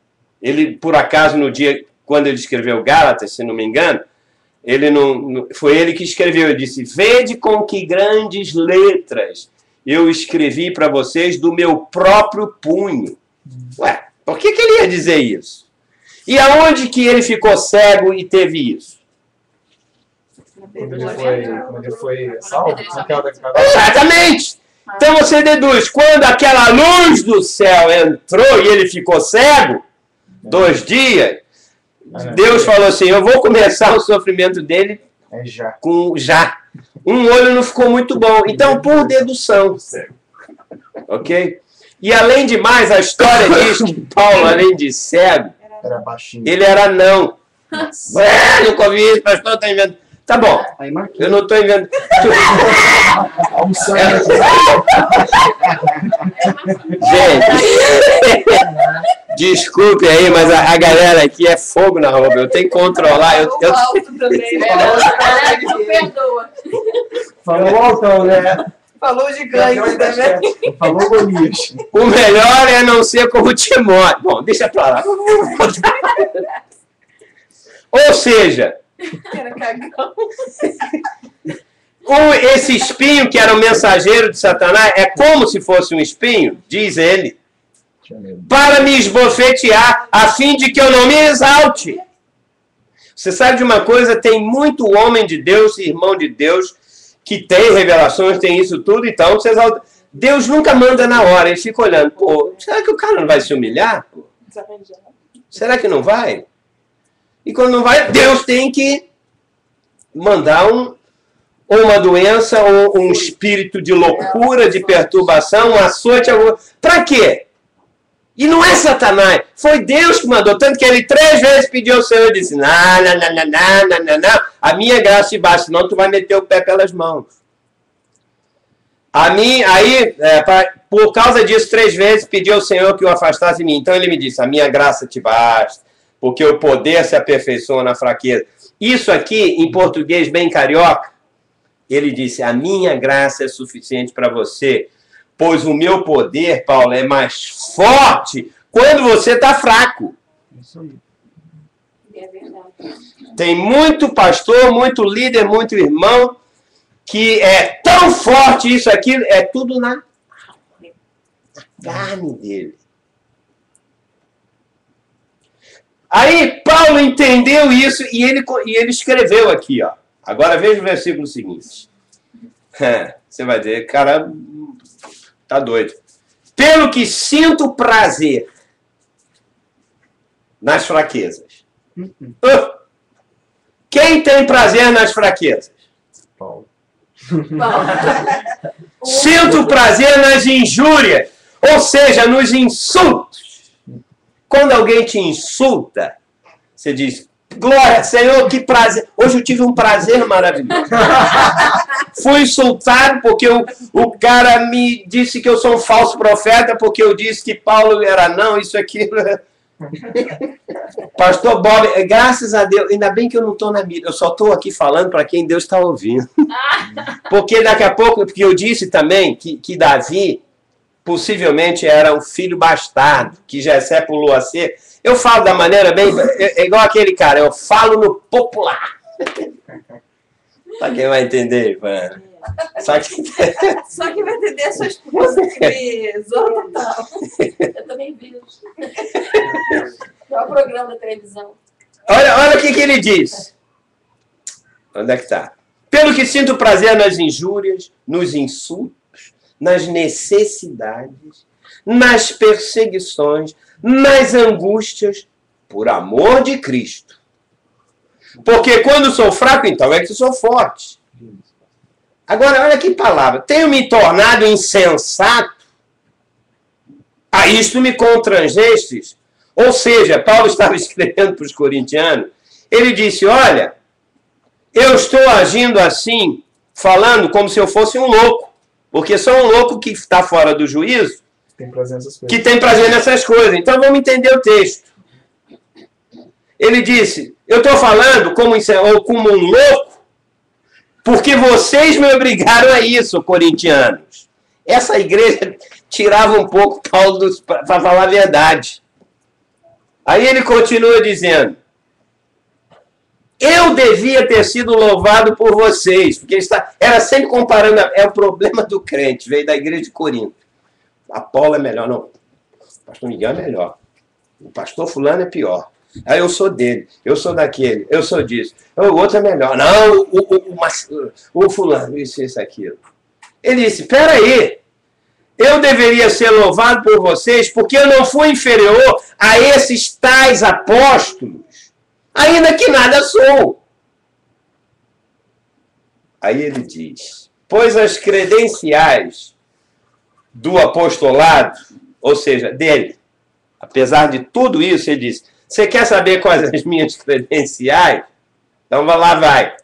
ele por acaso no dia, quando ele escreveu Gálatas, se não me engano, foi ele que escreveu, ele disse, vede com que grandes letras eu escrevi para vocês do meu próprio punho. Ué, por que ele ia dizer isso? E aonde que ele ficou cego e teve isso? Quando ele foi salvo, Exatamente! Então você deduz, quando aquela luz do céu entrou e ele ficou cego, 2 dias, Deus falou assim, eu vou começar o sofrimento dele com já. Um olho não ficou muito bom. Então, por dedução. Ok? E além de mais, a história diz que Paulo, além de cego, ele era não. Nunca ouvi isso, pastor, tá inventando. Tá bom, eu não estou inventando. Gente, desculpe aí, mas a galera aqui é fogo na roupa. Eu tenho que controlar. Eu... alto também, né? Não perdoa. Falou altão, né? Falou gigante também. Falou Golias. O melhor é não ser como Timóteo. Bom, deixa pra lá. Ou seja, esse espinho que era o mensageiro de Satanás é como se fosse um espinho, diz ele, para me esbofetear, a fim de que eu não me exalte. Você sabe de uma coisa? Tem muito homem de Deus, irmão de Deus, que tem revelações, tem isso tudo, então se exalta. Deus nunca manda na hora, ele fica olhando, pô, será que o cara não vai se humilhar? Pô? Será que não vai? E quando não vai, Deus tem que mandar ou uma doença, ou um espírito de loucura, de perturbação, um açoite. Para quê? E não é Satanás, foi Deus que mandou. Tanto que ele 3 vezes pediu ao Senhor e disse, não, a minha graça te basta, senão tu vai meter o pé pelas mãos. Por causa disso, 3 vezes pediu ao Senhor que o afastasse de mim. Então ele me disse, a minha graça te basta, porque o poder se aperfeiçoa na fraqueza. Isso aqui, em português bem carioca, ele disse, a minha graça é suficiente para você, pois o meu poder, Paulo, é mais forte quando você está fraco. Isso aí. É verdade. Tem muito pastor, muito líder, muito irmão, que é tão forte isso aqui, é tudo na carne dele. Aí Paulo entendeu isso e ele escreveu aqui, ó. Agora veja o versículo seguinte. Você vai dizer, cara, tá doido. Pelo que sinto prazer nas fraquezas. Quem tem prazer nas fraquezas? Paulo. Sinto prazer nas injúrias, ou seja, nos insultos. Quando alguém te insulta, você diz, glória, Senhor, que prazer. Hoje eu tive um prazer maravilhoso. Fui insultado porque o cara me disse que eu sou um falso profeta, porque eu disse que Paulo era não, isso, aquilo. Pastor Bob, graças a Deus, ainda bem que eu não estou na mídia, eu só estou aqui falando para quem Deus está ouvindo. Porque daqui a pouco, porque eu disse também que Davi possivelmente era um filho bastardo, que Jessé pulou a ser. Eu falo da maneira bem... É igual aquele cara, eu falo no popular. Para quem vai entender, mano. Só que vai entender a sua esposa que zoa total. Eu também vi. Qual é o programa da televisão? Olha o que ele diz. Onde é que está? Pelo que sinto prazer nas injúrias, nos insultos, nas necessidades, nas perseguições, nas angústias, por amor de Cristo. Porque quando sou fraco, então é que sou forte. Agora, olha que palavra. Tenho me tornado insensato? A isto me constrangestes? Ou seja, Paulo estava escrevendo para os corintianos, ele disse, olha, eu estou agindo assim, falando como se eu fosse um louco. Porque sou um louco que está fora do juízo, que tem prazer nessas coisas. Então vamos entender o texto. Ele disse, eu estou falando como um louco, Porque vocês me obrigaram a isso, corintianos. Essa igreja tirava um pouco Paulo para falar a verdade. Aí ele continua dizendo: eu devia ter sido louvado por vocês, porque era sempre comparando, é o problema do crente, veio da igreja de Corinto. Apolo é melhor, não. O pastor Miguel é melhor. O pastor fulano é pior. Aí eu sou dele, eu sou daquele, eu sou disso. O outro é melhor. Não, o fulano, isso, aquilo. Ele disse, espera aí, eu deveria ser louvado por vocês porque eu não fui inferior a esses tais apóstolos, ainda que nada sou. Aí ele diz, pois as credenciais do apostolado, ou seja, dele, apesar de tudo isso, ele diz, você quer saber quais as minhas credenciais? Então lá vai.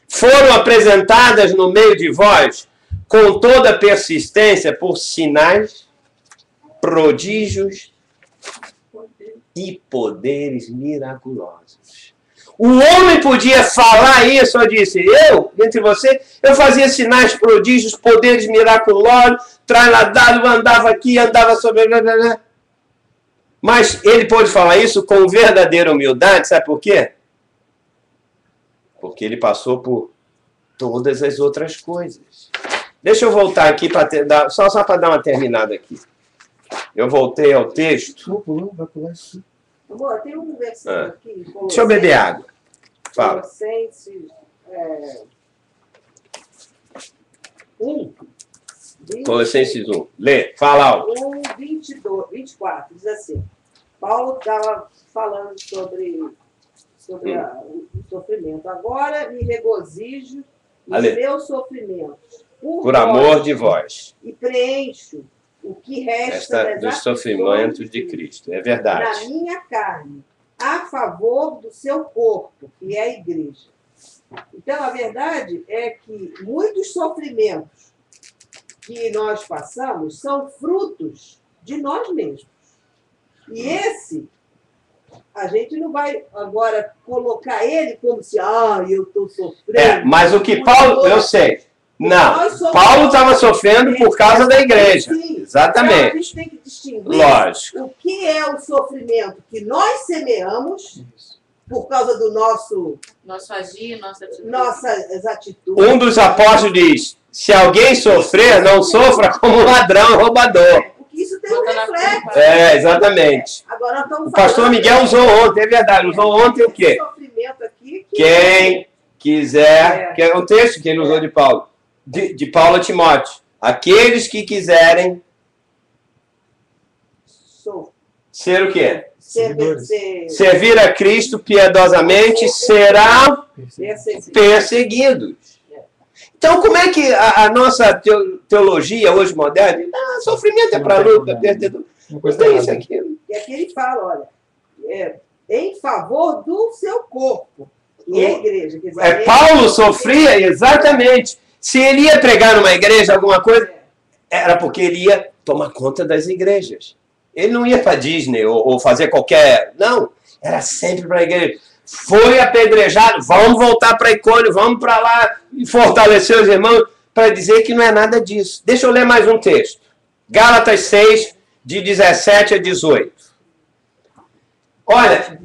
Foram apresentadas no meio de vós com toda persistência por sinais, prodígios e poderes miraculosos. O homem podia falar isso, eu disse, eu, entre você, eu fazia sinais, prodígios, poderes miraculosos, trasladado, andava aqui, andava sobre... Mas ele pôde falar isso com verdadeira humildade, sabe por quê? Porque ele passou por todas as outras coisas. Deixa eu voltar aqui, só para dar uma terminada aqui. Eu voltei ao texto. Vai pular isso. Amor, tem um versículo aqui. Deixa eu beber água. Fala. Colossenses 1. Colossenses 1. Lê, fala alto. 1, 22, 24. Diz assim. Paulo estava falando sobre o sofrimento. Agora me regozijo nos meus sofrimentos. Por amor de vós. E preencho o que resta dos sofrimentos de Cristo. É verdade. Na minha carne, a favor do seu corpo, que é a igreja. Então, a verdade é que muitos sofrimentos que nós passamos são frutos de nós mesmos. E esse, a gente não vai agora colocar ele como se, eu estou sofrendo. Mas o que Paulo, eu sei. Não, Paulo estava sofrendo por causa da igreja. Sim. Exatamente. Então, a gente tem que distinguir Lógico. o que é o sofrimento que nós semeamos por causa do nosso agir, nossas atitudes. Um dos apóstolos diz, se alguém sofrer, não sofra como ladrão roubador. Porque isso tem um reflexo. Exatamente. Agora, nós estamos o pastor Miguel usou ontem, é verdade. Usou ontem o quê? Sofrimento aqui Quem quiser, que é o texto que ele usou de Paulo. De Paulo a Timóteo. Aqueles que quiserem ser o quê? Servir a Cristo piedosamente serão perseguidos. Então, como é que a nossa teologia hoje moderna diz, sofrimento é para luta, não tem isso aqui. E aqui ele fala, olha, em favor do seu corpo, e a igreja. Quer dizer, Paulo sofria exatamente. Se ele ia pregar numa igreja, alguma coisa, era porque ele ia tomar conta das igrejas. Ele não ia para Disney ou fazer qualquer... Não, era sempre para a igreja. Foi apedrejado, vamos voltar para Icônio, vamos para lá e fortalecer os irmãos para dizer que não é nada disso. Deixa eu ler mais um texto. Gálatas 6, de 17 a 18. Olha,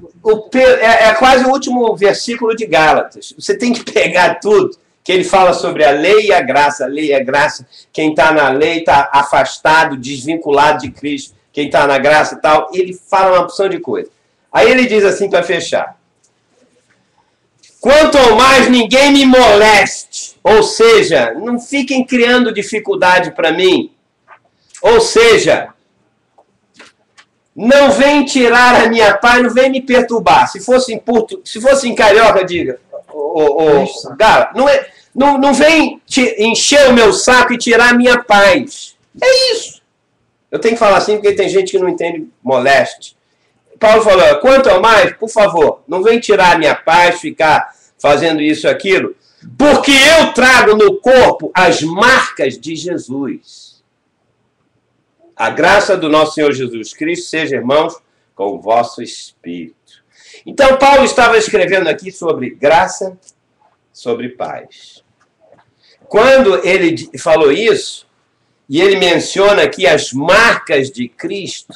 é quase o último versículo de Gálatas. Você tem que pegar tudo. Que ele fala sobre a lei e a graça. A lei e a graça. Quem está na lei está afastado, desvinculado de Cristo. Quem está na graça e tal. Ele fala uma opção de coisa. Aí ele diz assim para fechar. Quanto ao mais ninguém me moleste. Ou seja, não fiquem criando dificuldade para mim. Ou seja, não vem tirar a minha paz, não vem me perturbar. Se fosse em carioca, diga. Gala, não vem encher o meu saco e tirar a minha paz. É isso. Eu tenho que falar assim porque tem gente que não entende moleste. Paulo falou, quanto ao mais, por favor, não vem tirar a minha paz, ficar fazendo isso e aquilo, porque eu trago no corpo as marcas de Jesus. A graça do nosso Senhor Jesus Cristo seja, irmãos, com o vosso espírito. Então, Paulo estava escrevendo aqui sobre graça, sobre paz. Quando ele falou isso, e ele menciona aqui as marcas de Cristo,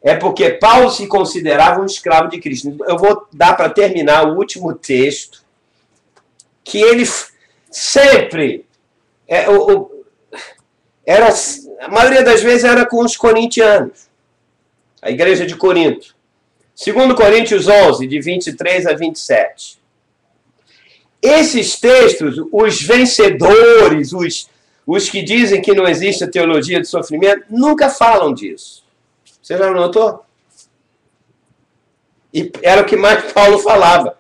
é porque Paulo se considerava um escravo de Cristo. Eu vou dar para terminar o último texto, que ele sempre, a maioria das vezes era com os corintianos, a igreja de Corinto. 2 Coríntios 11, de 23 a 27. Esses textos, os vencedores, os que dizem que não existe a teologia do sofrimento, nunca falam disso. Você já notou? E era o que mais Paulo falava.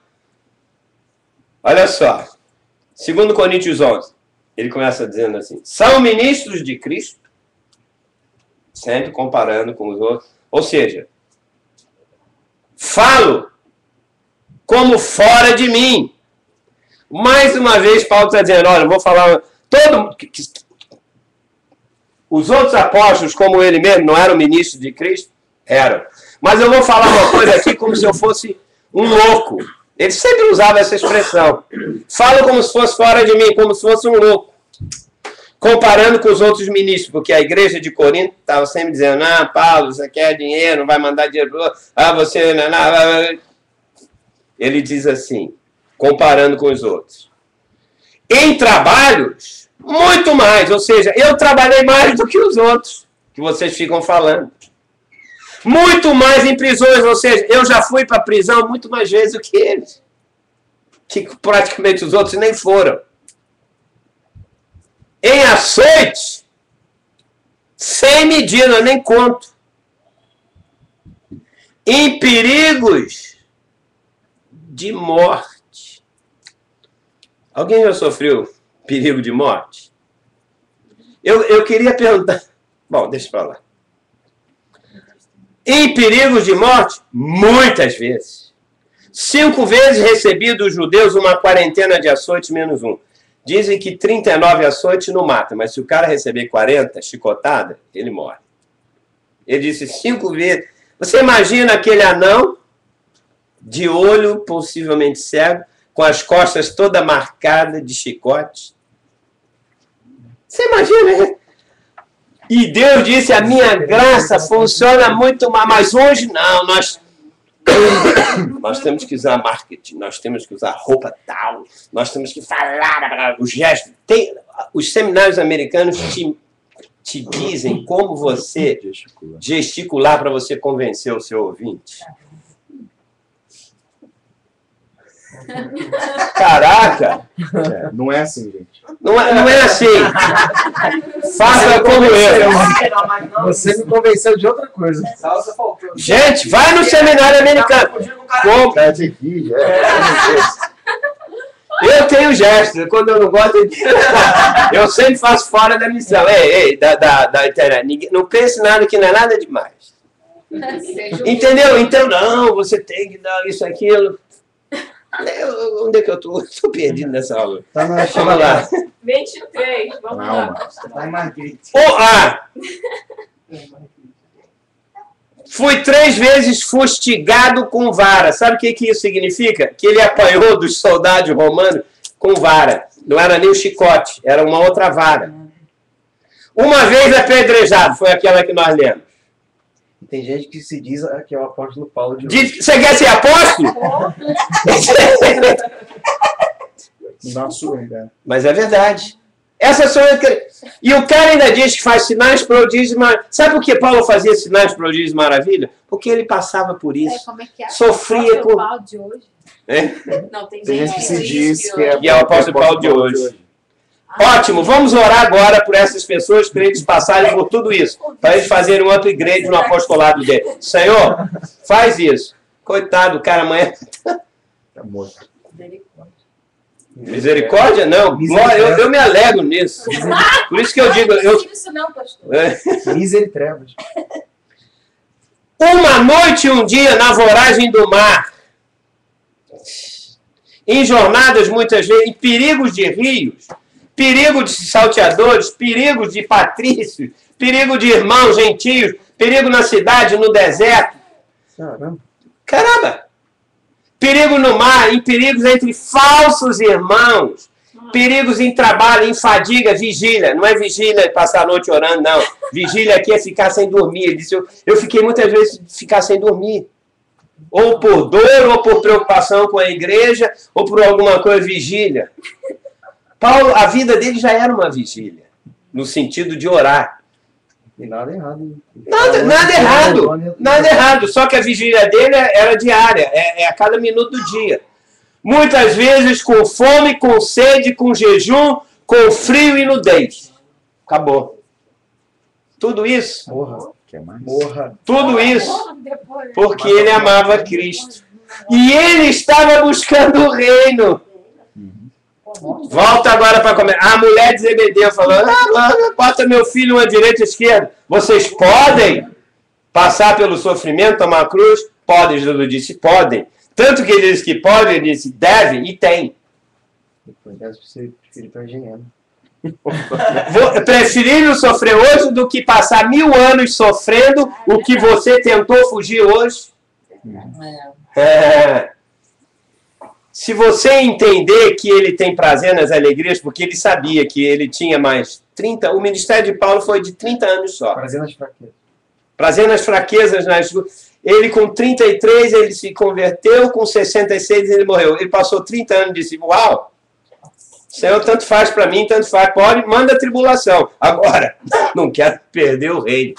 Olha só. 2 Coríntios 11. Ele começa dizendo assim: são ministros de Cristo, sempre comparando com os outros. Ou seja, falo como fora de mim. Mais uma vez, Paulo está dizendo, olha, eu vou falar... Os outros apóstolos, como ele mesmo, não eram ministros de Cristo? Eram. Mas eu vou falar uma coisa aqui como se eu fosse um louco. Ele sempre usava essa expressão. Falo como se fosse fora de mim, como se fosse um louco. Comparando com os outros ministros, porque a igreja de Corinto estava sempre dizendo, Paulo, você quer dinheiro, não vai mandar dinheiro para você... Ele diz assim, comparando com os outros. Em trabalhos, muito mais. Ou seja, eu trabalhei mais do que os outros, que vocês ficam falando. Muito mais em prisões, ou seja, eu já fui para a prisão muito mais vezes do que eles. Que praticamente os outros nem foram. Em açoite, sem medida, eu nem conto. Em perigos de morte. Alguém já sofreu perigo de morte? Eu queria perguntar... Bom, deixa para lá. Em perigos de morte, muitas vezes. 5 vezes recebi dos judeus uma quarentena de açoite menos 1. Dizem que 39 açoites não mata, mas se o cara receber 40 chicotada, ele morre. Ele disse 5 vezes. Você imagina aquele anão de olho, possivelmente cego, com as costas toda marcada de chicote? Você imagina? E Deus disse, a minha graça funciona muito mais, mas hoje não, nós temos que usar marketing, nós temos que usar roupa tal, nós temos que falar, os gestos. Os seminários americanos te dizem como você gesticular para você convencer o seu ouvinte. Caraca! Não é assim, gente. Não é assim. Faça como eu. Você me convenceu de outra coisa. Gente, vai no seminário americano. Eu tenho gestos. Quando eu não gosto, eu sempre faço fora da missão. Da internet. Não pense nada que não é nada demais. Entendeu? Então, não, você tem que dar isso, aquilo. Onde é que eu estou? Estou perdido nessa aula. Tá na Chama lá. 23, vamos lá. Fui 3 vezes fustigado com vara. Sabe o que isso significa? Que ele apanhou dos soldados romanos com vara. Não era nem o chicote, era uma outra vara. Uma vez apedrejado, foi aquela que nós lemos. Tem gente que se diz que é o apóstolo Paulo de hoje. Você quer ser apóstolo? Mas é verdade. Essa sou eu. E o cara ainda diz que faz sinais, prodígios, maravilha. Sabe por que Paulo fazia sinais, prodígios e maravilha? Porque ele passava por isso. Como é que é? Sofria com... Paulo de hoje. Não, tem Tem gente gente que que se diz que é E é o apóstolo Paulo de hoje. Ótimo, vamos orar agora por essas pessoas, para eles passarem por tudo isso, para eles fazerem um upgrade no apostolado dele. Senhor, faz isso. Coitado, o cara amanhã... Tá morto. Misericórdia? Não, glória, eu me alegro nisso. Por isso que eu digo... Isso não, pastor. Misericórdia. Uma noite e um dia na voragem do mar, em jornadas muitas vezes, em perigos de rios, perigo de salteadores, perigo de patrícios, perigo de irmãos gentios, perigo na cidade, no deserto. Caramba. Caramba! Perigo no mar, em perigos entre falsos irmãos. Perigos em trabalho, em fadiga, vigília. Não é vigília passar a noite orando, não. Vigília aqui é ficar sem dormir. Ele disse, eu fiquei muitas vezes ficar sem dormir. Ou por dor, ou por preocupação com a igreja, ou por alguma coisa, vigília. Paulo, a vida dele já era uma vigília, no sentido de orar. E nada errado. Nada errado. Só que a vigília dele era diária, é a cada minuto do dia. Muitas vezes com fome, com sede, com jejum, com frio e nudez. Acabou. Tudo isso. Morra. Quer mais? Morra. Tudo isso porque ele amava Cristo. E ele estava buscando o reino. Volta agora para comer. A mulher de Zebedeu falou, bota meu filho uma direita e esquerda. Vocês podem passar pelo sofrimento, tomar a cruz? Podem, Jesus disse, podem. Tanto que ele disse que pode, ele disse deve e tem. Preferível sofrer hoje do que passar 1000 anos sofrendo o que você tentou fugir hoje. Se você entender que ele tem prazer nas alegrias, porque ele sabia que ele tinha mais 30... O ministério de Paulo foi de 30 anos só. Prazer nas fraquezas. Prazer nas fraquezas. Ele com 33 ele se converteu, com 66 ele morreu. Ele passou 30 anos e disse, uau, Senhor, tanto faz para mim, tanto faz. Pode, manda a tribulação. Agora, não quero perder o reino.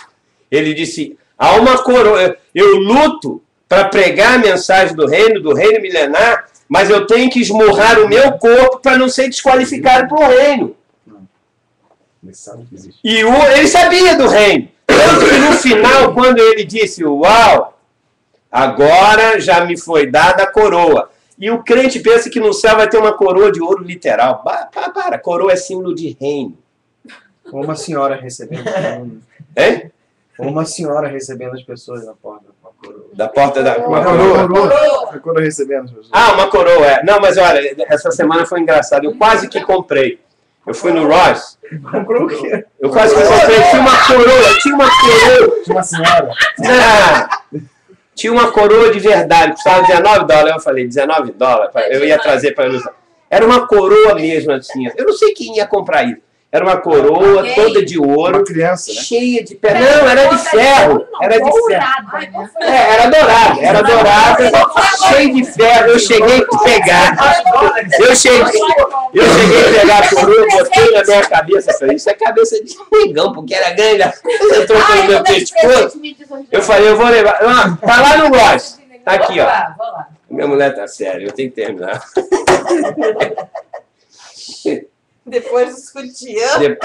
Ele disse, há uma coroa. Eu luto para pregar a mensagem do reino milenar, mas eu tenho que esmurrar o meu corpo para não ser desqualificado para o reino. E ele sabia do reino. Tanto que no final, quando ele disse, uau, agora já me foi dada a coroa. E o crente pensa que no céu vai ter uma coroa de ouro literal. Para, coroa é símbolo de reino. Ou uma senhora recebendo. Hein? Ou uma senhora recebendo as pessoas na porta. Da porta da... Uma coroa. Uma coroa recebendo as pessoas. Ah, uma coroa, é. Não, mas olha, essa semana foi engraçado. Eu quase que comprei. Eu fui no Ross. Comprou o quê? Eu quase que comprei. Tinha uma coroa. Tinha uma senhora. Tinha uma coroa de verdade. Custava $19. Eu falei, $19? Eu ia trazer para ele. Era uma coroa mesmo, assim. Eu não sei quem ia comprar isso. Era uma coroa toda de ouro, uma criança, né? cheia de pedra. Não, era de ferro. Era de ferro. Era dourada. Era dourada, cheia de ferro. Eu cheguei a pegar. Eu cheguei a pegar a coroa, botei na minha cabeça. Falei, isso é cabeça de negão, porque era grande. Entrou pelo meu pescoço. Eu falei, eu vou levar. Tá lá no Ross. Tá aqui, ó. Minha mulher tá séria, eu tenho que terminar. Depois discutia. Gente,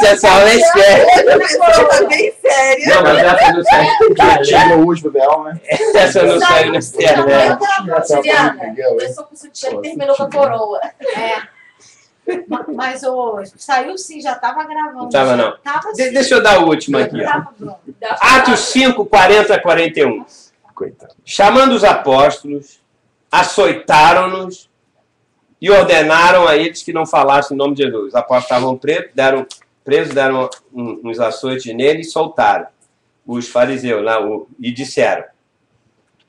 essa aula é séria. Tá bem séria. Não, mas essa não sai. Tinha o último dela, né? Essa não sai na séria. Juliana, começou com o sutiã e terminou com a coroa. Mas saiu sim, já estava gravando. Não estava, não. Tava, Deixa eu dar a última aqui. Ó. Atos 5, 40 a 41. Coitado. Chamando os apóstolos, açoitaram-nos e ordenaram a eles que não falassem o nome de Jesus. Os apóstolos estavam presos, deram uns açoites nele e soltaram os fariseus lá, e disseram.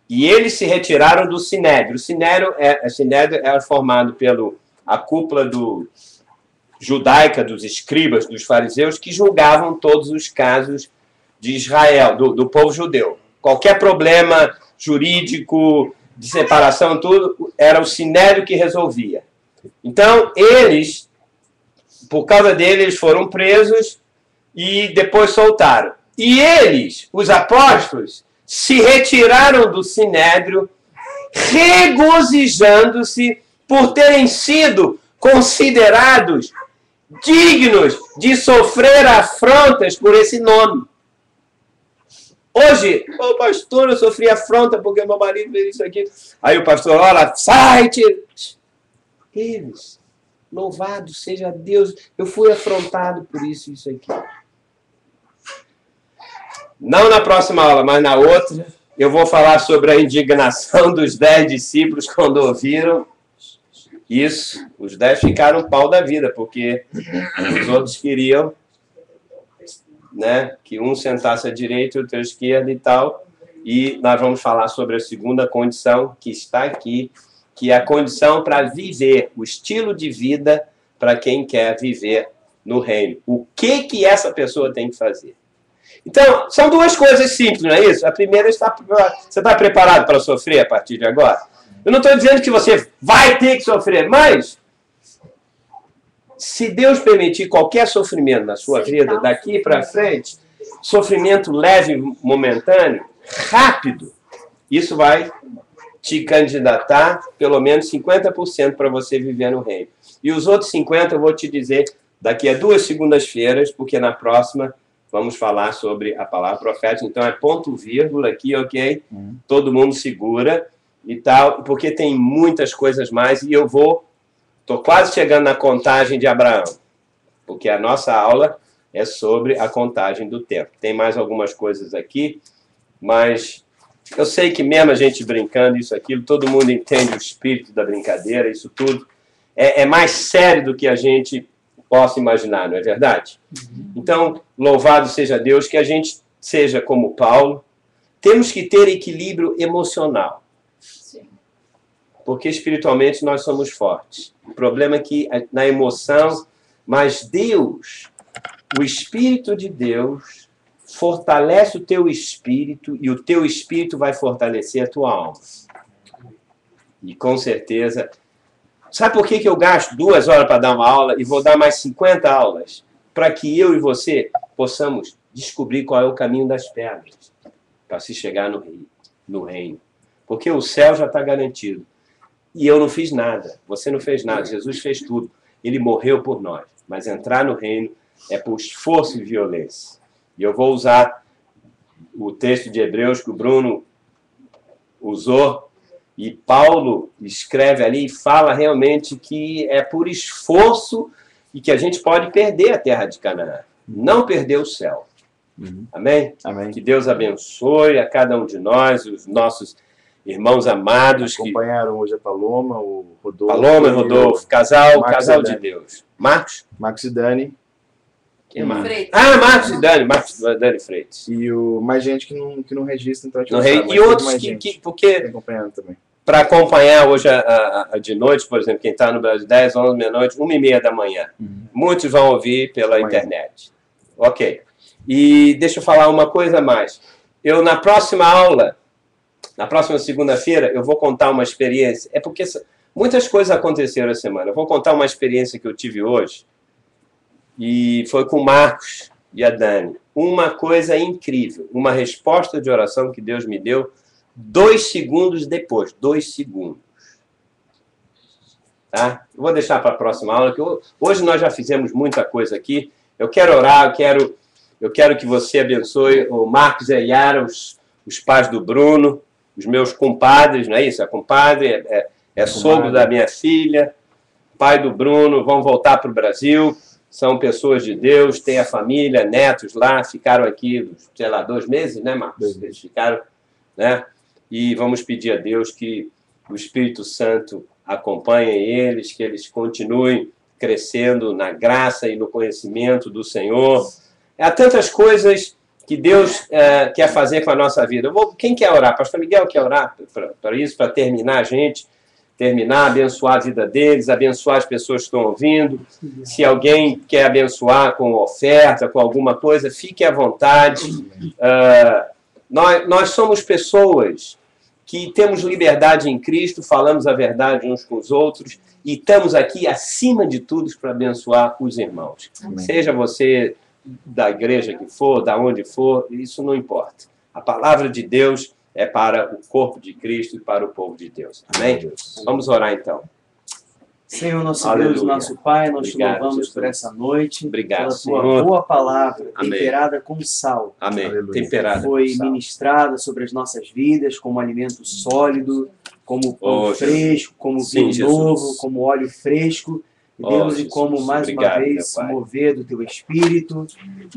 E eles se retiraram do Sinédrio. O Sinédrio era formado a cúpula judaica dos escribas, dos fariseus, que julgavam todos os casos de Israel, do povo judeu. Qualquer problema jurídico, de separação, tudo, era o Sinédrio que resolvia. Então, por causa dele, eles foram presos e depois soltaram. E eles, os apóstolos, se retiraram do Sinédrio, regozijando-se por terem sido considerados dignos de sofrer afrontas por esse nome. Hoje, pastor, eu sofri afronta porque meu marido fez isso aqui. Aí o pastor, olha, sai-te. Eles, louvado seja Deus, eu fui afrontado por isso aqui. Não na próxima aula, mas na outra, eu vou falar sobre a indignação dos 10 discípulos quando ouviram isso. Os 10 ficaram pau da vida, porque os outros queriam, né, que um sentasse à direita e outro à esquerda e tal. E nós vamos falar sobre a segunda condição que está aqui, que é a condição para viver, o estilo de vida para quem quer viver no reino. O que essa pessoa tem que fazer? Então, são duas coisas simples, não é isso? A primeira, você está preparado para sofrer a partir de agora? Eu não estou dizendo que você vai ter que sofrer, mas se Deus permitir qualquer sofrimento na sua vida, daqui para frente, sofrimento leve, momentâneo, rápido, isso vai te candidatar pelo menos 50% para você viver no reino. E os outros 50% eu vou te dizer daqui a 2 segundas-feiras, porque na próxima vamos falar sobre a palavra profética. Então é ponto vírgula aqui, ok? Todo mundo segura e tal, porque tem muitas coisas mais e eu estou quase chegando na contagem de Abraão, porque a nossa aula é sobre a contagem do tempo. Tem mais algumas coisas aqui, mas eu sei que mesmo a gente brincando isso, aquilo, todo mundo entende o espírito da brincadeira, isso tudo é mais sério do que a gente possa imaginar, não é verdade? Então, louvado seja Deus, que a gente seja como Paulo. Temos que ter equilíbrio emocional. Sim. Porque espiritualmente nós somos fortes. O problema é que na emoção, mas Deus, o Espírito de Deus, fortalece o teu espírito e o teu espírito vai fortalecer a tua alma. E com certeza... Sabe por que eu gasto 2 horas para dar uma aula e vou dar mais 50 aulas? Para que eu e você possamos descobrir qual é o caminho das pedras para se chegar no reino. Porque o céu já está garantido. E eu não fiz nada. Você não fez nada. Jesus fez tudo. Ele morreu por nós. Mas entrar no reino é por esforço e violência. E eu vou usar o texto de Hebreus que o Bruno usou. E Paulo escreve ali e fala realmente que é por esforço e que a gente pode perder a terra de Canaã. Não perder o céu. Amém? Amém. Que Deus abençoe a cada um de nós, os nossos irmãos amados. Acompanharam hoje a Paloma, o Rodolfo. Paloma e Rodolfo, casal de Deus. Marcos? Marcos e Dani. Quem mais? Freitas. Ah, Marcos e Dani. Marcos e Dani Freitas. E mais gente que não registra, então a gente No não rei, sabe, mas e tem outros mais que gente porque acompanhando também. para acompanhar hoje de noite, por exemplo, quem está no Brasil, 10, 11, meia-noite, 1h30 da manhã. Muitos vão ouvir pela internet. Ok. E deixa eu falar uma coisa a mais. Eu, na próxima aula, na próxima segunda-feira, eu vou contar uma experiência. É porque muitas coisas aconteceram essa semana. Eu vou contar uma experiência que eu tive hoje. E foi com o Marcos e a Dani. Uma coisa incrível. Uma resposta de oração que Deus me deu 2 segundos depois. 2 segundos. Tá? Eu vou deixar para a próxima aula, que hoje nós já fizemos muita coisa aqui. Eu quero orar, eu quero que você abençoe o Marcos e a Yara, os pais do Bruno, os meus compadres, não é isso? É compadre, é sogro da minha filha, pai do Bruno, vão voltar para o Brasil, são pessoas de Deus, têm a família, netos lá, ficaram aqui, sei lá, 2 meses, né, Marcos? 2 meses. Eles ficaram, né? E vamos pedir a Deus que o Espírito Santo acompanhe eles, que eles continuem crescendo na graça e no conhecimento do Senhor. Há tantas coisas que Deus quer fazer com a nossa vida. Quem quer orar? Pastor Miguel quer orar para isso, para terminar a gente, abençoar a vida deles, abençoar as pessoas que estão ouvindo. Se alguém quer abençoar com oferta, com alguma coisa, fique à vontade. Nós somos pessoas que temos liberdade em Cristo, falamos a verdade uns com os outros e estamos aqui, acima de tudo, para abençoar os irmãos. Amém. Seja você da igreja que for, da onde for, isso não importa. A palavra de Deus é para o corpo de Cristo e para o povo de Deus. Amém? Vamos orar então. Senhor, nosso Aleluia. Deus, nosso Pai, nós Obrigado, te louvamos Jesus. por essa noite, Obrigado, pela Senhor. tua boa palavra, Amém. temperada com sal. Amém. Aleluia. Temperada. Foi com sal. ministrada sobre as nossas vidas como alimento sólido, como pão Oh, fresco, como Sim, vinho Jesus. novo, como óleo fresco. Deus, e como mais obrigado, uma vez meu Pai. mover do teu Espírito,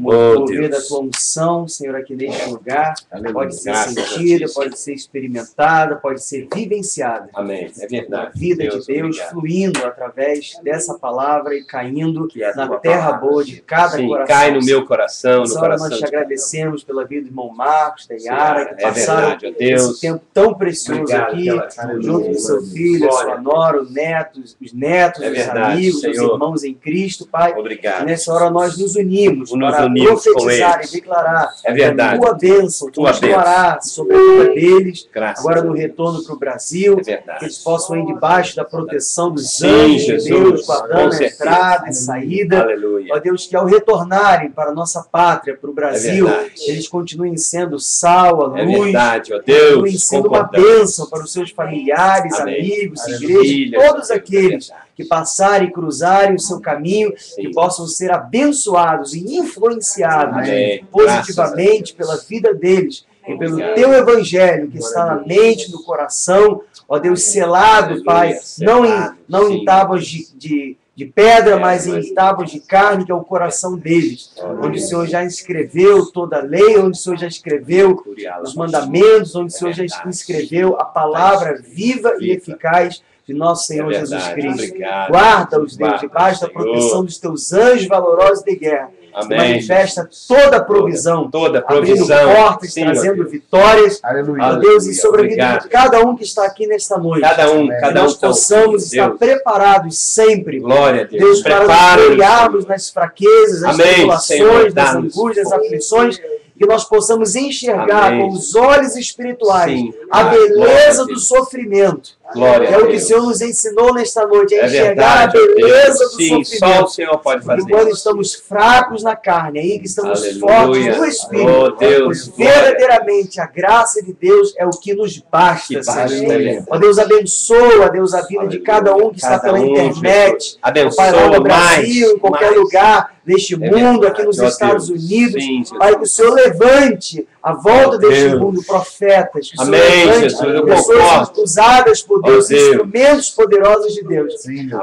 Oh, mover da Deus. tua unção, Senhor, aqui neste lugar, pode ser Graças a sentida, Ti, pode ser experimentada, pode ser vivenciada. Amém. É A verdade. vida de Deus obrigado. fluindo através dessa palavra e caindo Que é a na tua terra palavra, boa de cada Sim, coração. cai no meu coração, no Nessa hora coração nós te de cada um. agradecemos pela vida do irmão Marcos, da Yara, que É passaram verdade, ó Deus. esse tempo tão precioso Obrigado aqui, pela junto do seu filho, a sua glória. nora, os netos, É os verdade, amigos, os Senhor. irmãos em Cristo, Pai. E Obrigado. nessa hora nós nos unimos Nos para unimos com profetizar eles. e declarar É verdade. a tua bênção, Tua continuará sobre a vida deles, Graças agora a no Deus. retorno para o Brasil, É que verdade. eles possam ir debaixo da proteção dos Sim, anjos de Jesus, Deus, com guardando a certeza. entrada e saída. Aleluia. Ó Deus, que ao retornarem para a nossa pátria, para o Brasil, verdade. eles continuem sendo sal, a É luz, verdade, ó continuem Deus. sendo uma Concordamos. bênção para os seus familiares, Amém. amigos, Aleluia. igrejas, Filhas, todos Deus, aqueles é verdade. que passarem e cruzarem o seu caminho, Sim. que possam ser abençoados e influenciados Amém. positivamente pela vida deles e pelo Obrigado. teu evangelho que está na mente, no coração, ó Deus, selado, Aleluia, Pai, selado, não sim. em tábuas de pedra, mas mas- em tábuas de carne, que é o coração deles, Aleluia. onde o Senhor já escreveu toda a lei, onde o Senhor já escreveu os mandamentos, onde o Senhor já escreveu a palavra viva e eficaz de nosso Senhor É Jesus verdade. Cristo. Obrigado. Guarda-os, Deus, Guarda, debaixo da Senhor. proteção dos teus anjos valorosos de guerra. Amém. Manifesta toda a provisão, Toda abrindo provisão. portas, Sim, ó trazendo Deus. vitórias, Aleluia. ó Deus, e sobre a vida Obrigado. de cada um que está aqui nesta noite. Cada um Que tem nós um possamos filho, estar Deus. preparados sempre, Glória a Deus. Deus, para nos Prepara-nos, gloriarmos Senhor. nas fraquezas, nas Amém, tribulações, Senhor, nas dá-nos angústias, nas força. aflições, que nós possamos enxergar Amém. com os olhos espirituais Sim. a Glória beleza a do Deus. sofrimento. Glória É a o que o Deus. Senhor nos ensinou nesta noite, É enxergar verdade, a ó beleza Deus. do Sim, só o sofrimento. Senhor pode Porque fazer quando isso. estamos fracos na carne, aí que estamos Aleluia. fortes no Espírito. Oh, Deus, Pois verdadeiramente a graça de Deus é o que nos basta, Que basta, Senhor. aleluia. Ó Deus, abençoa, Deus, a vida de cada um que está Cada pela um, internet. Jesus. Ó Pai, lá Abençoa no Brasil, mais. em qualquer mais. lugar deste mundo, verdade, aqui nos ó Estados Deus. Unidos. Sim, Jesus. Pai, que o Senhor levante a volta Ó deste Deus. mundo, profetas. Que o Senhor Amém, levante Jesus, eu pessoas concordo. usadas por Deus, Deus. instrumentos poderosos de Deus.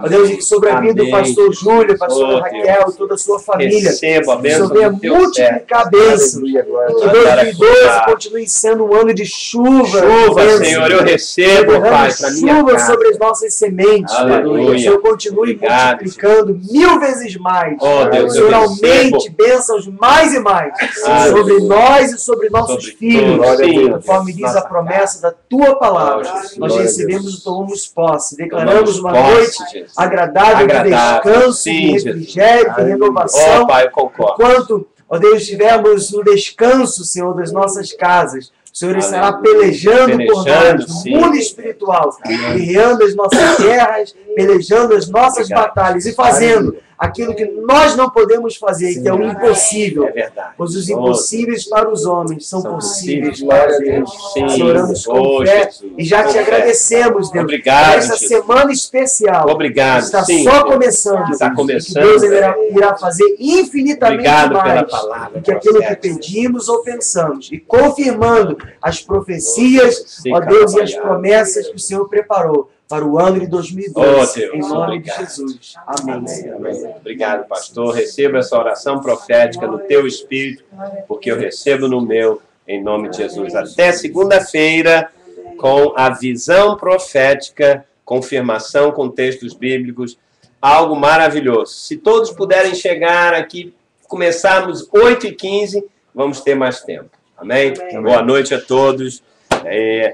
Ó Deus, e que sobre a vida do Amém. pastor Júlio, a pastora Oh, Raquel, Deus. toda a sua família. Receba a Que o bênção Senhor venha do teu servo. multiplicar a bênção. Aleluia, glória E a que Deus. 2012 continue sendo um ano de chuva. Chuva, bênção. Senhor, eu recebo, Derrame Pai, para minha chuva casa. sobre as nossas sementes. Aleluia. Que o Senhor continue Obrigado, multiplicando 1000 vezes mais. Oh, Que Deus, o Senhor eu aumente recebo. bênçãos mais e mais Aleluia. sobre nós e sobre nossos Sobre filhos. todos, sim. Conforme diz a Nossa promessa da tua palavra. Oh, Jesus. Nós Glória a recebemos Deus. e tomamos posse. Declaramos uma Tomamos noite posse, Jesus. agradável de Agradável, descanso, sim, de Jesus. refrigério, de Aleluia. renovação. Oh, Pai, eu concordo. Enquanto, ó Deus, estivermos no descanso, Senhor, das nossas casas, o Senhor estará Aleluia. pelejando por Pelejando, nós, no sim. mundo espiritual, guerreando as nossas guerras, pelejando as nossas Obrigado. batalhas e fazendo aquilo que nós não podemos fazer, que é o impossível. É verdade. Pois os Oh, impossíveis para os homens são São possíveis possíveis para para Deus. Sim. Nós oramos com Oh, fé Jesus. e já Com te fé. agradecemos, Deus, Obrigado, por essa Jesus. semana especial. Obrigado. Está Sim, só Deus. começando. Está E que começando. Deus irá fazer infinitamente Obrigado pela mais palavra, do que aquilo que profeta. pedimos ou pensamos. E confirmando as profecias, Sim, ó Deus, e as trabalhar. promessas que o Senhor preparou para o ano de 2012. Oh, Deus, em nome obrigado. de Jesus. Amém. Amém, amém. Obrigado, pastor. Receba essa oração profética no teu espírito, porque eu recebo no meu, em nome de Jesus. Até segunda-feira, com a visão profética, confirmação com textos bíblicos, algo maravilhoso. Se todos puderem chegar aqui, começarmos 8h15, vamos ter mais tempo. Amém? Boa noite a todos.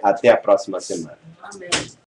Até a próxima semana. Amém.